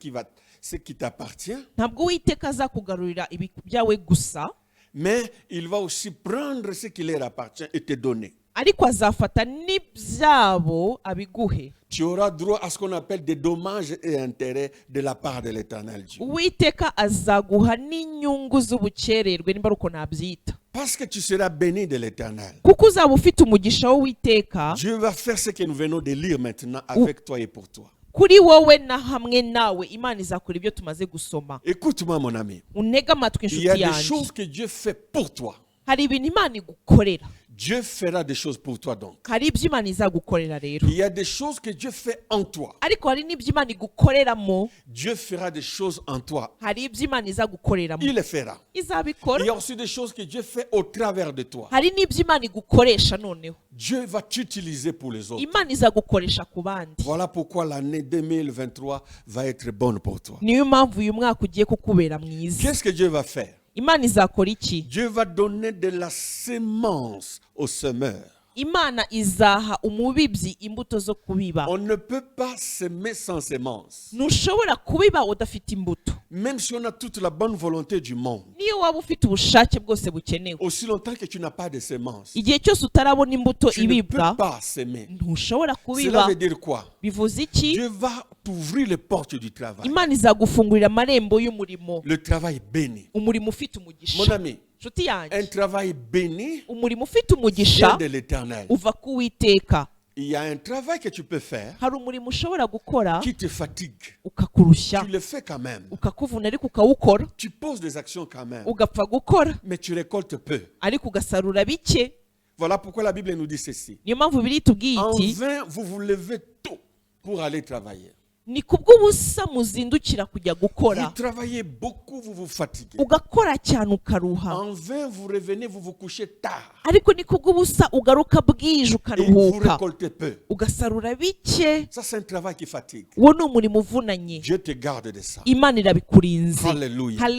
qui t'appartient, Ntabwo Uwiteka azakugarurira ibyawe gusa, mais il va aussi prendre ce qui leur appartient et te donner. ariko azafata n'ibyabo abiguhe. Tu auras droit à ce qu'on appelle des dommages et intérêts de la part de l'Éternel Dieu. Uwiteka azaguha n'inyungu z'ubukererwe, nimba uko nabyita. Parce que tu seras béni de l'Éternel. Kuko uzaba ufite umugisha w'Uwiteka. Dieu va faire ce que nous venons de lire maintenant avec toi et pour toi. Kuri wowe na hamwe nawe Imana izakora ibyo tumaze gusoma. Écoute-moi mon ami. Untege amatwi Il y a inshuti des yanjye. choses que Dieu fait pour toi. Hari ibintu Imana igukorera. Dieu fera des choses pour toi donc. Hari ibyo Imana izagukorera rero. Il y a des choses que Dieu fait en toi. Ariko hari n'ibyo Imana igukoreramo. Dieu fera des choses en toi. Hari ibyo Imana izagukoreramo. Il les fera. Izabikora. Il y a aussi des choses que Dieu fait au travers de toi. Hari n'ibyo Imana igukoresha noneho. Dieu va t'utiliser pour les autres. Imana izagukoresha ku bandi. Voilà pourquoi l'année 2023 va être bonne pour toi. Niyo mpamvu uyu mwaka ugiye kukubera mwiza. Qu'est-ce que Dieu va faire? Imana izakora iki? Dieu va donner de la sémence au semeur. Imana izaha umubibyi imbuto zo kubiba. On ne peut pas semer sans sémence. Ntushobora kubiba udafite imbuto. Même si on a toute la bonne volonté du monde. Niyo waba ufite ubushake bwose bukenewe. Aussi longtemps que tu n'as pas de sémence, Igihe cyose utarabona imbuto tu ne peux ibibwa, pas semer. ntushobora Cela kubiba. veut dire quoi? Bivuze iki? Dieu va t'ouvrir les portes du travail. Imana izagufungurira amarembo y'umurimo. Le travail béni. Umurimo ufite Mon umugisha. ami, Nshuti un yanjye, travail béni umurimo ufite umugisha vient de l'Éternel. uva ku Uwiteka. Il y a un travail que tu peux faire Hari umurimo ushobora gukora qui te fatigue. ukakurushya, Tu le fais quand même. ukakuvuna ariko ukawukora, Tu poses des actions quand même. ugapfa gukora Mais tu récoltes peu. ariko ugasarura bike. Voilà pourquoi la Bible nous dit ceci. Niyo mpamvu Bibiliya itubwiye En iti, vain, vous vous levez tôt pour aller travailler. ni kubw'ubusa muzindukira kujya gukora, Vous travaillez beaucoup, vous vous fatiguez. ugakora cyane ukaruha, En vain, vous revenez, vous vous couchez tard. ariko ni kubw'ubusa ugaruka bwije Et vous ukaruhuka, récoltez peu. ugasarura bike. Ça, c'est un travail qui fatigue. Uwo ni umurimo uvunanye. Dieu te garde de ça. Imana irabikurinze. Alléluia. Mais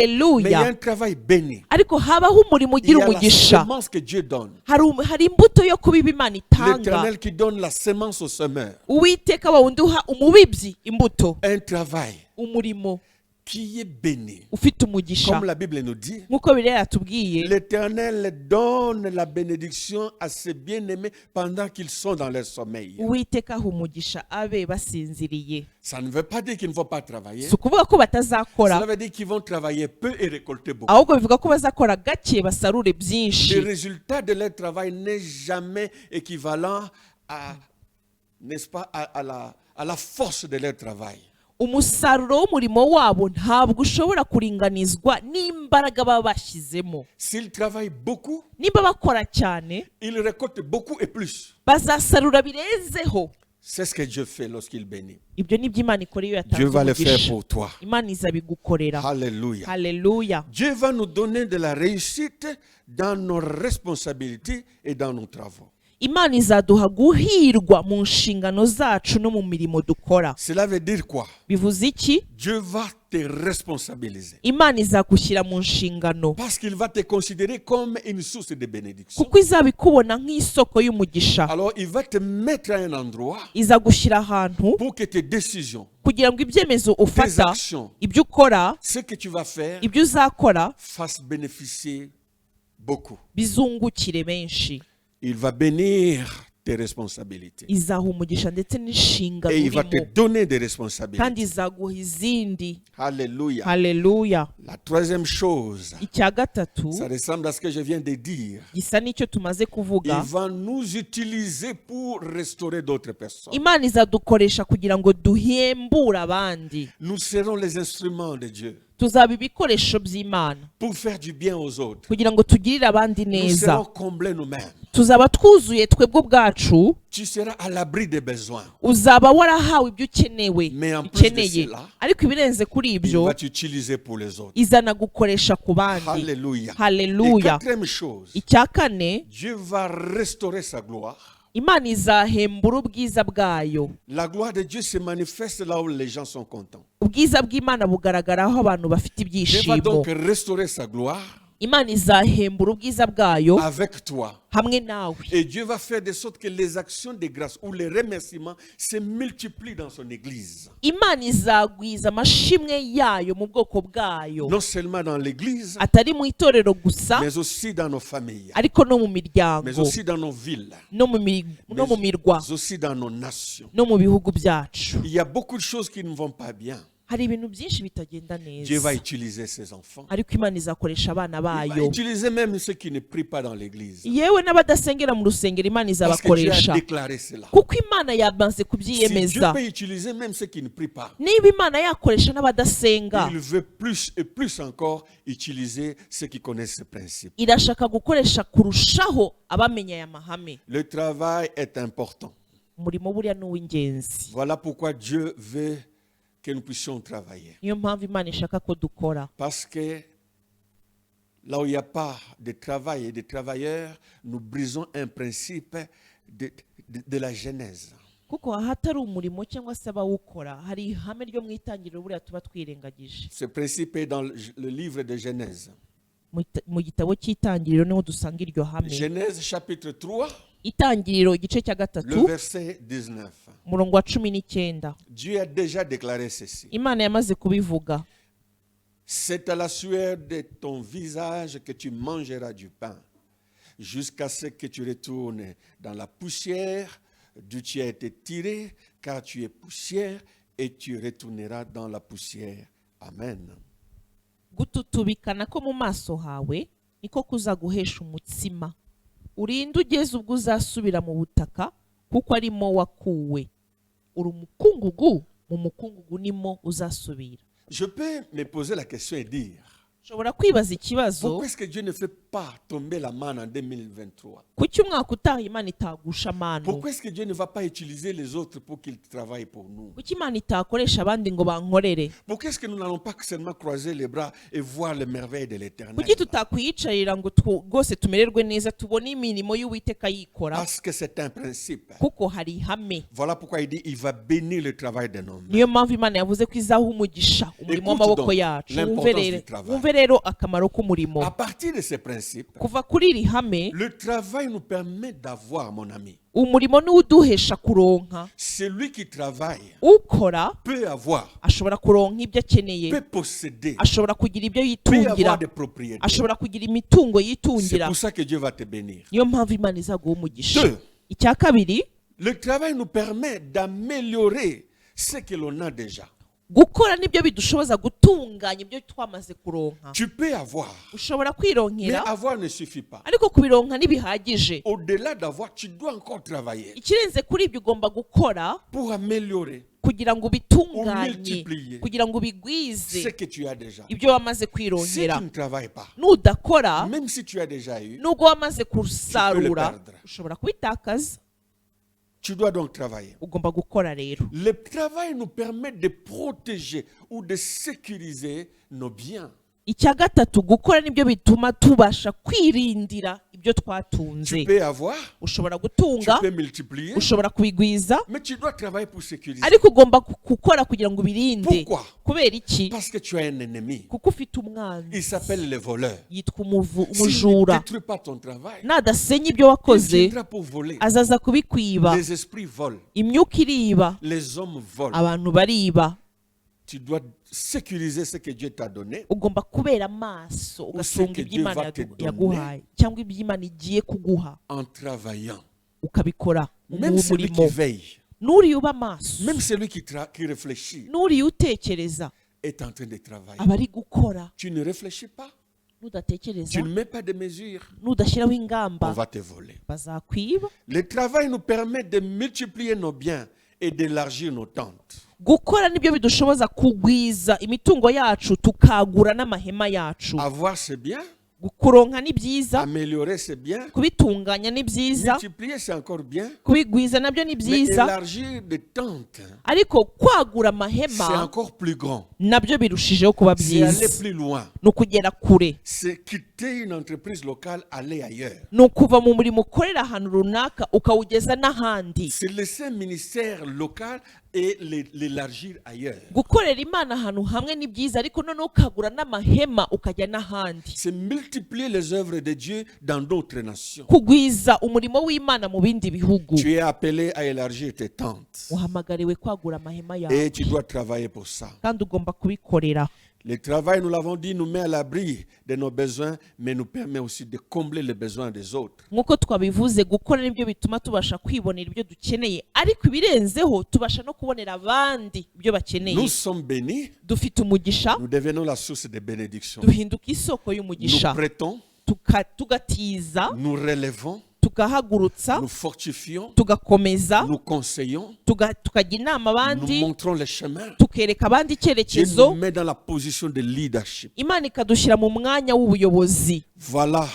il y a Haleluya. un travail béni. Ariko habaho umurimo Il y ugira a la umugisha. semence que Dieu donne. Hari imbuto yo kubiba Imana itanga. L'Éternel qui donne la semence au semeur. Uwiteka wa wundi uha umubibyi imbuto. Un travail Umurimo qui est béni. ufite umugisha. Comme la Bible nous dit, Nk'uko Bibiliya yatubwiye, l'Éternel donne la bénédiction à ses bien-aimés pendant qu'ils sont dans leur sommeil. Uwiteka aha umugisha abe basinziriye. Ça ne veut pas dire qu'ils ne vont pas travailler. Si ukuvuga ko batazakora, Cela veut dire qu'ils vont travailler peu et récolter beaucoup. ahubwo bivuga ko bazakora gake basarure byinshi. Le résultat de leur travail n'est jamais équivalent à, n'est-ce pas, à la force de leur travail. Umusaruro w'umurimo wabo ntabwo ushobora kuringanizwa n'imbaraga baba bashyizemo. S'ils travaillent beaucoup, Niba bakora cyane, ils récoltent beaucoup et plus. bazasarura birenzeho. C'est ce que Dieu fait lorsqu'il bénit. Ibyo ni byo Imana ikora iyo Dieu yatanze va le faire umugisha. pour toi. Imana izabigukorera. Alléluia. Haleluya. Dieu va nous donner de la réussite dans nos responsabilités et dans nos travaux. Imana izaduha guhirwa mu nshingano zacu no mu mirimo dukora. Cela veut dire quoi? Bivuze iki? Dieu va te responsabiliser. Imana izagushyira mu nshingano Parce qu'il va te considérer comme une source de bénédiction. kuko izabikubona nk'isoko y'umugisha. Alors il va te mettre à un endroit Izagushyira ahantu pour que tes décisions, kugira ngo ibyemezo tes ufata, actions, ibyo ukora, ce que tu vas faire ibyo uzakora fassent bénéficier beaucoup. bizungukire benshi. Il va bénir tes responsabilités. Izaha umugisha ndetse n'inshingano Et il va te urimo, donner des kandi responsabilités. izaguha izindi. Alléluia. Haleluya. La troisième chose, Icya gatatu ça ressemble à ce que je viens de dire. gisa n'icyo tumaze Il kuvuga. va nous utiliser pour restaurer d'autres personnes. Imana izadukoresha kugira ngo duhembure abandi. Nous serons les instruments de Dieu Tuzaba ibikoresho by'Imana pour faire du bien aux autres. kugira ngo tugirire abandi Nous neza. serons comblés nous-mêmes. Tuzaba twuzuye twebwe ubwacu. Tu seras à l'abri des besoins. Uzaba warahawe ibyo Mais en plus de ukeneye, cela, ariko ibirenze kuri Il ibyo va t'utiliser pour les autres. izanagukoresha ku bandi. Alléluia. Et Haleluya. quatrième chose, Icya kane, Dieu va restaurer sa gloire. Imana izahembura ubwiza bwayo. La gloire de Dieu se manifeste là où les gens sont contents. Ubwiza bw'Imana bugaragara aho abantu bafite Dieu va ibyishimo. donc restaurer sa gloire Imana izahembura ubwiza bwayo avec toi. hamwe nawe. Et Dieu va faire de sorte que les actions de grâce ou les remerciements se multiplient dans son église. Imana izagwiza amashimwe yayo mu bwoko bwayo, Non seulement dans l'église, atari mu itorero gusa, mais aussi dans nos familles, ariko no mu mais miryango, aussi dans nos villes, no mu mirwa, mais aussi dans nos nations. no mu bihugu byacu. Il y a beaucoup de choses qui ne vont pas bien. Hari ibintu byinshi bitagenda Dieu va neza, utiliser ses enfants. ariko Imana izakoresha abana Il va bayo. utiliser même ceux qui ne prient pas dans l'église. Yewe n'abadasengera mu rusengero Imana Parce que Dieu a izabakoresha, déclaré cela. kuko Imana yamaze Si Dieu kubyiyemeza. peut utiliser même ceux qui ne prient pas, Niba Imana yakoresha n'abadasenga, il veut plus et plus encore utiliser ceux qui connaissent ce principe. irashaka gukoresha kurushaho abamenya aya mahame. Le travail est important. Umurimo buriya ni uw'ingenzi. Voilà pourquoi Dieu veut que nous puissions travailler. Niyo mpamvu Imana ishaka ko dukora. Parce que là où il n'y a pas de travail et de travailleurs, nous brisons un principe de la Genèse. Kuko ahatari umurimo cyangwa se abawukora, hari ihame ryo mu itangiriro buriya tuba twirengagije. Ce principe est dans le livre de Genèse. Mu gitabo cy'itangiriro niho dusanga iryo hame. Genèse chapitre 3, Itangiriro igice cya le gatatu verset 19. umurongo wa 19. Dieu a déjà déclaré ceci. Imana yamaze kubivuga. C'est à la sueur de ton visage que tu mangeras du pain, jusqu'à ce que tu retournes dans la poussière d'où tu as été tiré, car tu es poussière et tu retourneras dans la poussière. Amen. Gututubikana ko mu maso hawe niko kuzaguhesha umutsima. Urinde ugeze ubwo uzasubira mu butaka, kuko arimo wakuwe. Uri umukungugu, mu mukungugu nimo uzasubira. Je peux me poser la question et dire, Ushobora kwibaza ikibazo, pourquoi est-ce que Dieu ne fait pas tomber la manne en 2023? kuki umwaka utaha Imana itagusha amano? Pourquoi est-ce que Dieu ne va pas utiliser les autres pour qu'ils travaillent pour nous? Kuki Imana itakoresha abandi ngo bankorere? Pourquoi est-ce que nous n'allons pas seulement croiser les bras et voir les merveilles de l'Éternel? Kuki tutakwiyicarira ngo rwose tumererwe neza tubone imirimo y'Uwiteka yikora? Parce que c'est un principe. Kuko hari ihame. Voilà pourquoi il dit il va bénir le travail d'un homme. Niyo mpamvu Imana yavuze ko izaha umugisha umurimo w'amaboko yacu. Wumve rero akamaro k'umurimo. À partir de ces principes, Kuva kuri iri hame, le travail nous permet d'avoir, mon ami. umurimo niwo uduhesha kuronka. Celui qui travaille Ukora peut avoir, ashobora kuronka ibyo akeneye, peut posséder, ashobora kugira ibyo peut yitungira, avoir des propriétés. ashobora kugira imitungo C'est yitungira. pour ça que Dieu va te bénir. Niyo mpamvu Imana izaguha umugisha. Deux. Icya kabiri, Le travail nous permet d'améliorer ce que l'on a déjà. gukora nibyo bidushoboza gutunganya ibyo twamaze kuronka. Tu peux avoir, Ushobora mais kwironkera, avoir ne suffit pas. ariko kubironka ntibihagije. Au-delà d'avoir, tu dois encore travailler Ikirenze kuri ibyo ugomba gukora pour améliorer kugira ngo ubitunganye, kugira ngo ubigwize ce que tu as déjà. ibyo wamaze Si kwironkera. tu ne travailles pas, Nudakora, même si tu as déjà eu, nubwo wamaze kusarura, perdre. ushobora kubitakaza. tu dois donc travailler. Ugomba gukora rero. Le travail nous permet de protéger ou de sécuriser nos biens. Icya gatatu, gukora nibyo bituma tubasha kwirindira ibyo twatunze. Tu peux avoir, Ushobora tu gutunga, peux multiplier, ushobora kubigwiza, mais tu dois travailler pour sécuriser. ariko ugomba gukora kugira ngo ubirinde. Pourquoi? Kubera iki? Parce que tu as un ennemi. kuko ufite umwanzi Il s'appelle le voleur. yitwa S'il ne umujura. détruit pas ton travail, Nadasenya ibyo il wakoze viendra pour voler. azaza kubikwiba. Les esprits volent, Imyuka iriba, les hommes volent. abantu bariba. Tu dois sécuriser ce que Dieu t'a donné. Ugomba kubera amaso ugatunga que ibyo Dieu Imana va te donner. yaguhaye cyangwa ibyo Imana igiye kuguha En travaillant. ukabikora Même mu celui qui murimo. veille, N'uriye uba amaso, même celui qui réfléchit, n'uriye utekereza est en train de travailler. aba ari gukora. Tu ne réfléchis pas, Nudatekereza, tu ne mets pas de mesures, nudashyiraho on ingamba, va te voler. bazakwiba. Le travail nous permet de multiplier nos biens et d'élargir nos tentes. Gukora nibyo bidushoboza kugwiza imitungo yacu tukagura n'amahema yacu. Avoir c'est bien, Kuronka ni byiza, améliorer c'est bien, kubitunganya ni byiza, multiplier c'est encore bien, kubigwiza nabyo ni mais byiza, élargir des tentes, ariko kwagura c'est amahema encore plus grand. nabyo birushijeho kuba C'est aller byiza. plus loin. Ni ukugera kure, C'est quitter une entreprise locale, aller ailleurs. ni ukuva mu murimo ukorera ahantu runaka ukawugeza n'ahandi. C'est laisser un ministère local et l'élargir ailleurs. Gukorera Imana ahantu hamwe ni byiza, ariko noneho ukagura n'amahema ukajya n'ahandi. C'est multiplier les œuvres de Dieu dans d'autres nations. Kugwiza umurimo w'Imana mu bindi bihugu. Tu es appelé à élargir tes tentes. Uhamagariwe kwagura amahema yawe, Et tu dois travailler pour ça. kandi ugomba kubikorera. Le travail, nous l'avons dit, nous met à l'abri de nos besoins, mais nous permet aussi de combler les besoins des autres. Nk'uko twabivuze, gukora nibyo bituma tubasha kwibonera ibyo dukeneye, ariko ibirenzeho tubasha no kubonera abandi ibyo bakeneye. Nous sommes bénis, Dufite umugisha, nous devenons la source de bénédiction. duhinduka isoko Nous y'umugisha. prêtons, Tugatiza, nous relevons, tugahagurutsa, nous fortifions, tugakomeza, nous conseillons, tukajya inama nous abandi, montrons les chemins. tukereka abandi Dieu icyerekezo. nous met dans la position de leadership. Imana ikadushyira mu mwanya w'ubuyobozi. Voilà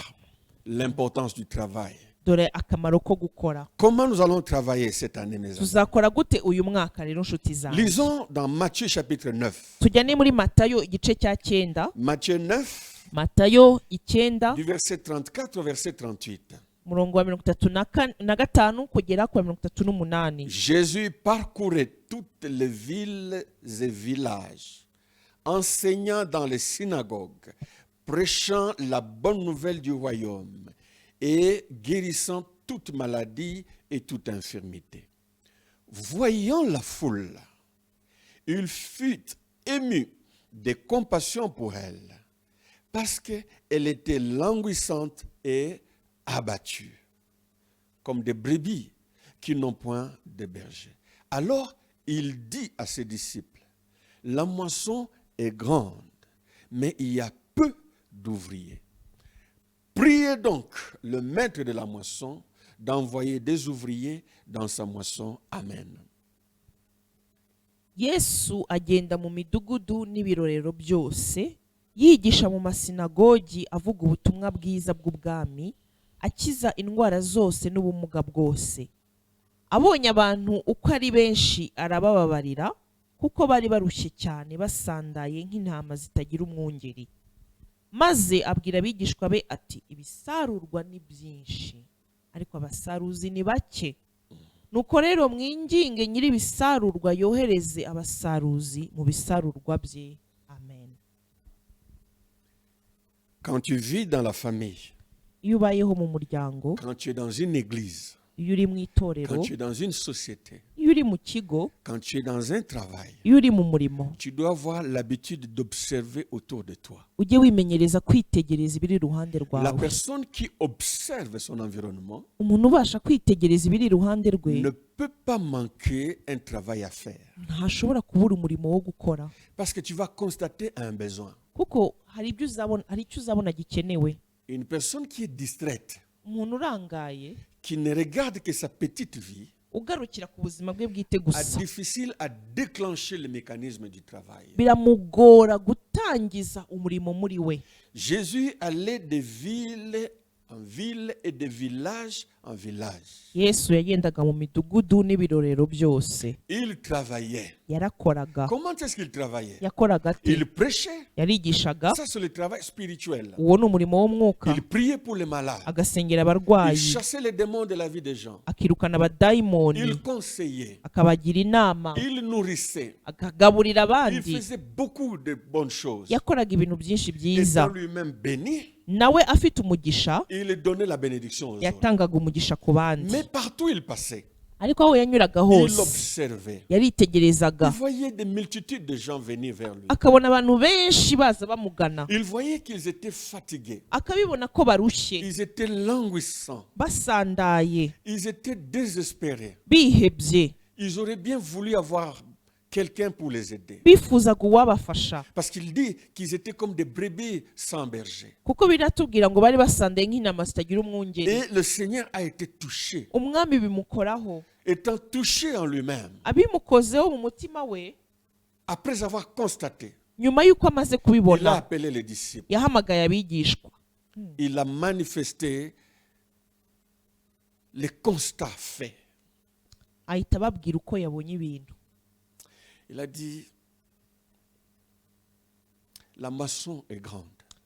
l'importance du travail. Dore akamaro ko gukora. Comment nous allons travailler cette année, mes amis? Tuzakora gute uyu mwaka rero nshuti zanjye? Lisons dans Matthieu chapitre 9. Tujyane muri Matayo igice cya 9. Matthieu 9, Matayo 9 du verset 34 au verset 38. murongo wa 35 kugera ku wa 38. Jésus parcourait toutes les villes et villages, enseignant dans les synagogues, prêchant la bonne nouvelle du royaume et guérissant toute maladie et toute infirmité. Voyant la foule, il fut ému de compassion pour elle, parce qu'elle était languissante et abattue, comme des brebis qui n'ont point de berger. Alors il dit à ses disciples, la moisson est grande, mais il y a peu d'ouvriers. Priez donc le maître de la moisson d'envoyer des ouvriers dans sa moisson. Amen. Yesu agenda mu midugudu n'ibirorero byose, yigisha mu masinagogi, avuga ubutumwa bwiza bw'ubwami, akiza indwara zose n'ubumuga bwose. Abonye abantu uko ari benshi arabababarira, kuko bari barushye cyane basandaye nk'intama zitagira umwungeri. Maze abwira abigishwa be ati, ibisarurwa ni byinshi, ariko abasaruzi ni bake. Nuko rero mwinginge nyiri ibisarurwa yohereze abasaruzi mu bisarurwa bye. Amen. Quand tu vis dans la famille, Iyo ubayeho mu muryango, quand tu es dans une église, iyo uri mu itorero, quand tu es dans une société, iyo uri mu kigo, quand tu es dans un travail, iyo uri mu murimo, tu dois avoir l'habitude d'observer autour de toi. ujye wimenyereza kwitegereza ibiri iruhande La rwawe. personne qui observe son environnement Umuntu ubasha kwitegereza ibiri iruhande rwe ne peut pas manquer un travail à faire. ntashobora kubura umurimo wo gukora, Parce que tu vas constater un besoin. kuko hari icyo uzabona gikenewe. Une personne qui est distraite, Umuntu urangaye qui ne regarde que sa petite vie, ugarukira ku buzima bwe bwite a gusa, difficile à déclencher le mécanisme du travail. biramugora gutangiza umurimo muri we. Jésus allait de ville en ville et de village en village. yesu yagendaga mu midugudu n'ibirorero byose Il travaillait. yarakoraga. Comment est-ce qu'il travaillait? Yakoraga ate? Il prêchait. Yarigishaga. Ça, c'est le travail spirituel. Uwo ni umurimo w'umwuka. Il priait pour les malades. Agasengera Il abarwayi, chassait les démons de la vie des gens. akirukana abadayimoni, Il conseillait. akabagira inama, Il nourrissait. akagaburira Il abandi. faisait beaucoup de bonnes choses. Yakoraga ibintu byinshi byiza. Étant lui-même béni, Nawe afite umugisha, il donnait la bénédiction aux autres. yatangaga umugisha ku bandi. Mais partout il passait, Ariko aho yanyuraga il hose observait. yaritegerezaga, Il voyait des multitudes de gens venir vers lui. akabona abantu benshi baza bamugana, Il voyait qu'ils étaient fatigués. akabibona ko barushye, Ils étaient languissants. basandaye, Ils étaient désespérés. bihebye, Ils auraient bien voulu avoir quelqu'un pour les aider. bifuzaga uwabafasha. Parce qu'il dit qu'ils étaient comme des brebis sans berger. Kuko biratubwira ngo bari basandaye nk'intama zitagira umwungeri. Et le Seigneur a été touché. Umwami bimukoraho, Étant touché en lui-même, abimukozeho mu mutima we, après avoir constaté, nyuma y'uko amaze il a kubibona, appelé les disciples. yahamagaye abigishwa, Il a manifesté les constats faits. ahita ababwira uko yabonye ibintu. Il a dit, la moisson est grande.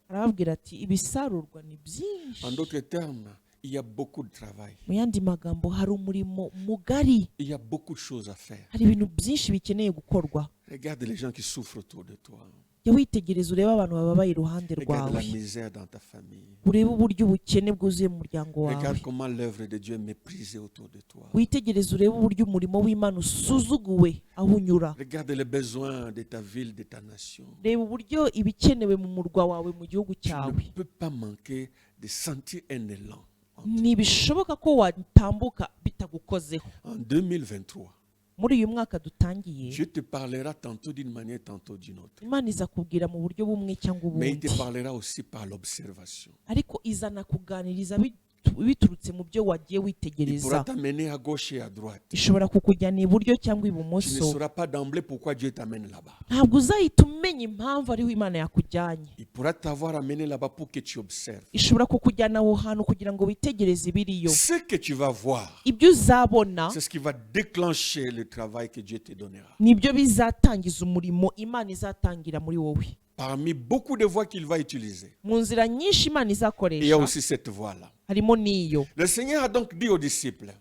Arababwira ati ibisarurwa ni En byinshi. d'autres termes, il y a beaucoup de travail. Mu yandi magambo, hari umurimo mugari, Il y a beaucoup de choses à faire. hari ibintu byinshi bikeneye gukorwa. Regarde les gens qui souffrent autour de toi. Jya witegereza urebe abantu bababaye iruhande Regarde la rwawe, misère dans ta famille. urebe uburyo ubukene bwuzuye mu muryango wawe, Regarde comment l'œuvre de Dieu est méprisée autour de toi. witegereze urebe uburyo umurimo w'Imana usuzuguwe aho unyura. Regarde les besoins de ta ville, de ta nation. Reba uburyo ibikenewe mu murwa wawe, mu gihugu Tu cyawe. ne peux pas manquer de sentir un élan. Ntibishoboka ko watambuka bitagukozeho. En 2023, Muri uyu mwaka dutangiye, Dieu te parlera tantôt d'une manière, tantôt d'une autre. Imana iza kubwira mu buryo bumwe cyangwa Mais il ubundi, te parlera aussi par l'observation. ariko izana kuganiriza biturutse mu byo wagiye Il pourra witegereza. t'amener à gauche et à droite. Ishobora kukujyana iburyo cyangwa Tu ne ibumoso. sauras pas d'emblée pourquoi Dieu t'amène là-bas. Ntabwo uzahita umenya impamvu ariho Imana yakujyanye. Il pourra t'avoir amené là-bas pour que tu observes. Ishobora kukujyana aho hantu kugira ngo witegereze ibiriyo. Ce que tu vas voir, Ibyo uzabona c'est ce qui va déclencher le travail que Dieu te donnera. nibyo bizatangiza umurimo Imana izatangira muri wowe. Parmi beaucoup de voies qu'il va utiliser, Mu nzira nyinshi Imana il y a izakoresha, aussi cette voie-là. harimo n'iyo. Le Seigneur a donc dit aux disciples,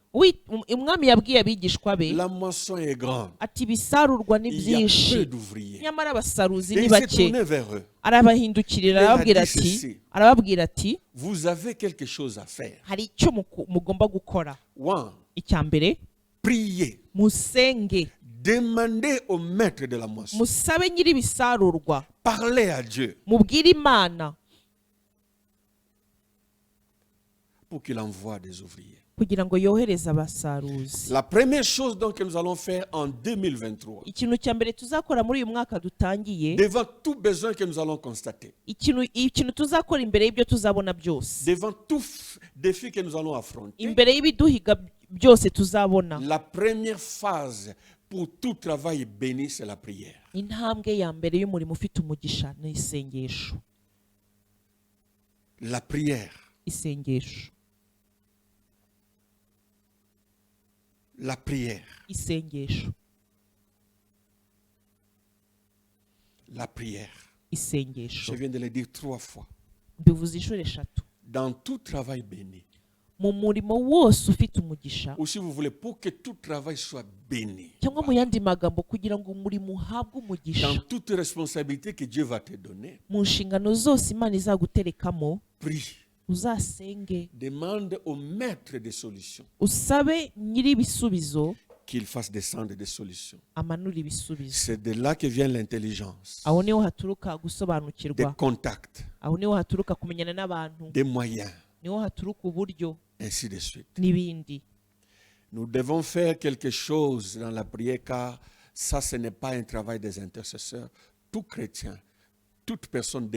Umwami yabwiye abigishwa be la moisson est grande, ati ibisarurwa ni il y a peu byinshi, d'ouvriers. nyamara abasaruzi Et ni il s'est bake. tourné vers eux. Arabahindukirira Il a arababwira dit ati ceci. arababwira ati Vous avez quelque chose à faire. hari icyo mugomba gukora. One, Icya mbere, priez. musenge, Demandez au maître de la moisson. musabe nyiri ibisarurwa, Parlez à Dieu mubwire Imana pour qu'il envoie des ouvriers. kugira ngo yohereze abasaruzi. La première chose donc que nous allons faire en 2023, Ikintu cya mbere tuzakora muri uyu mwaka dutangiye, devant tout besoin que nous allons constater, ikintu tuzakora imbere y'ibyo tuzabona byose, devant tout défi que nous allons affronter, imbere y'ibiduhiga byose tuzabona, la première phase pour tout travail béni, c'est la prière. intambwe ya mbere y'umurimo ufite umugisha ni isengesho. La prière. Isengesho. La prière. Isengesho. La prière. Isengesho. Je viens de le dire 3 fois. Mbivuze inshuro eshatu. Dans tout travail béni. Mu murimo wose ufite umugisha, Ou si vous voulez, pour que tout travail soit béni. cyangwa mu yandi magambo kugira ngo umurimo uhabwe umugisha, Dans toute responsabilité que Dieu va te donner, mu nshingano zose Imana izaguterekamo, prie. uzasenge, Demande au maître des solutions usabe nyiri ibisubizo qu'il fasse descendre des solutions. amanura ibisubizo. C'est de là que vient l'intelligence, Aho niho haturuka des gusobanukirwa, contacts, aho niho haturuka kumenyana n'abantu, des moyens, niho haturuka uburyo ainsi de suite. n'ibindi. Nous devons faire quelque chose dans la prière car ça, ce n'est pas un travail des intercesseurs. Tout chrétien, toute personne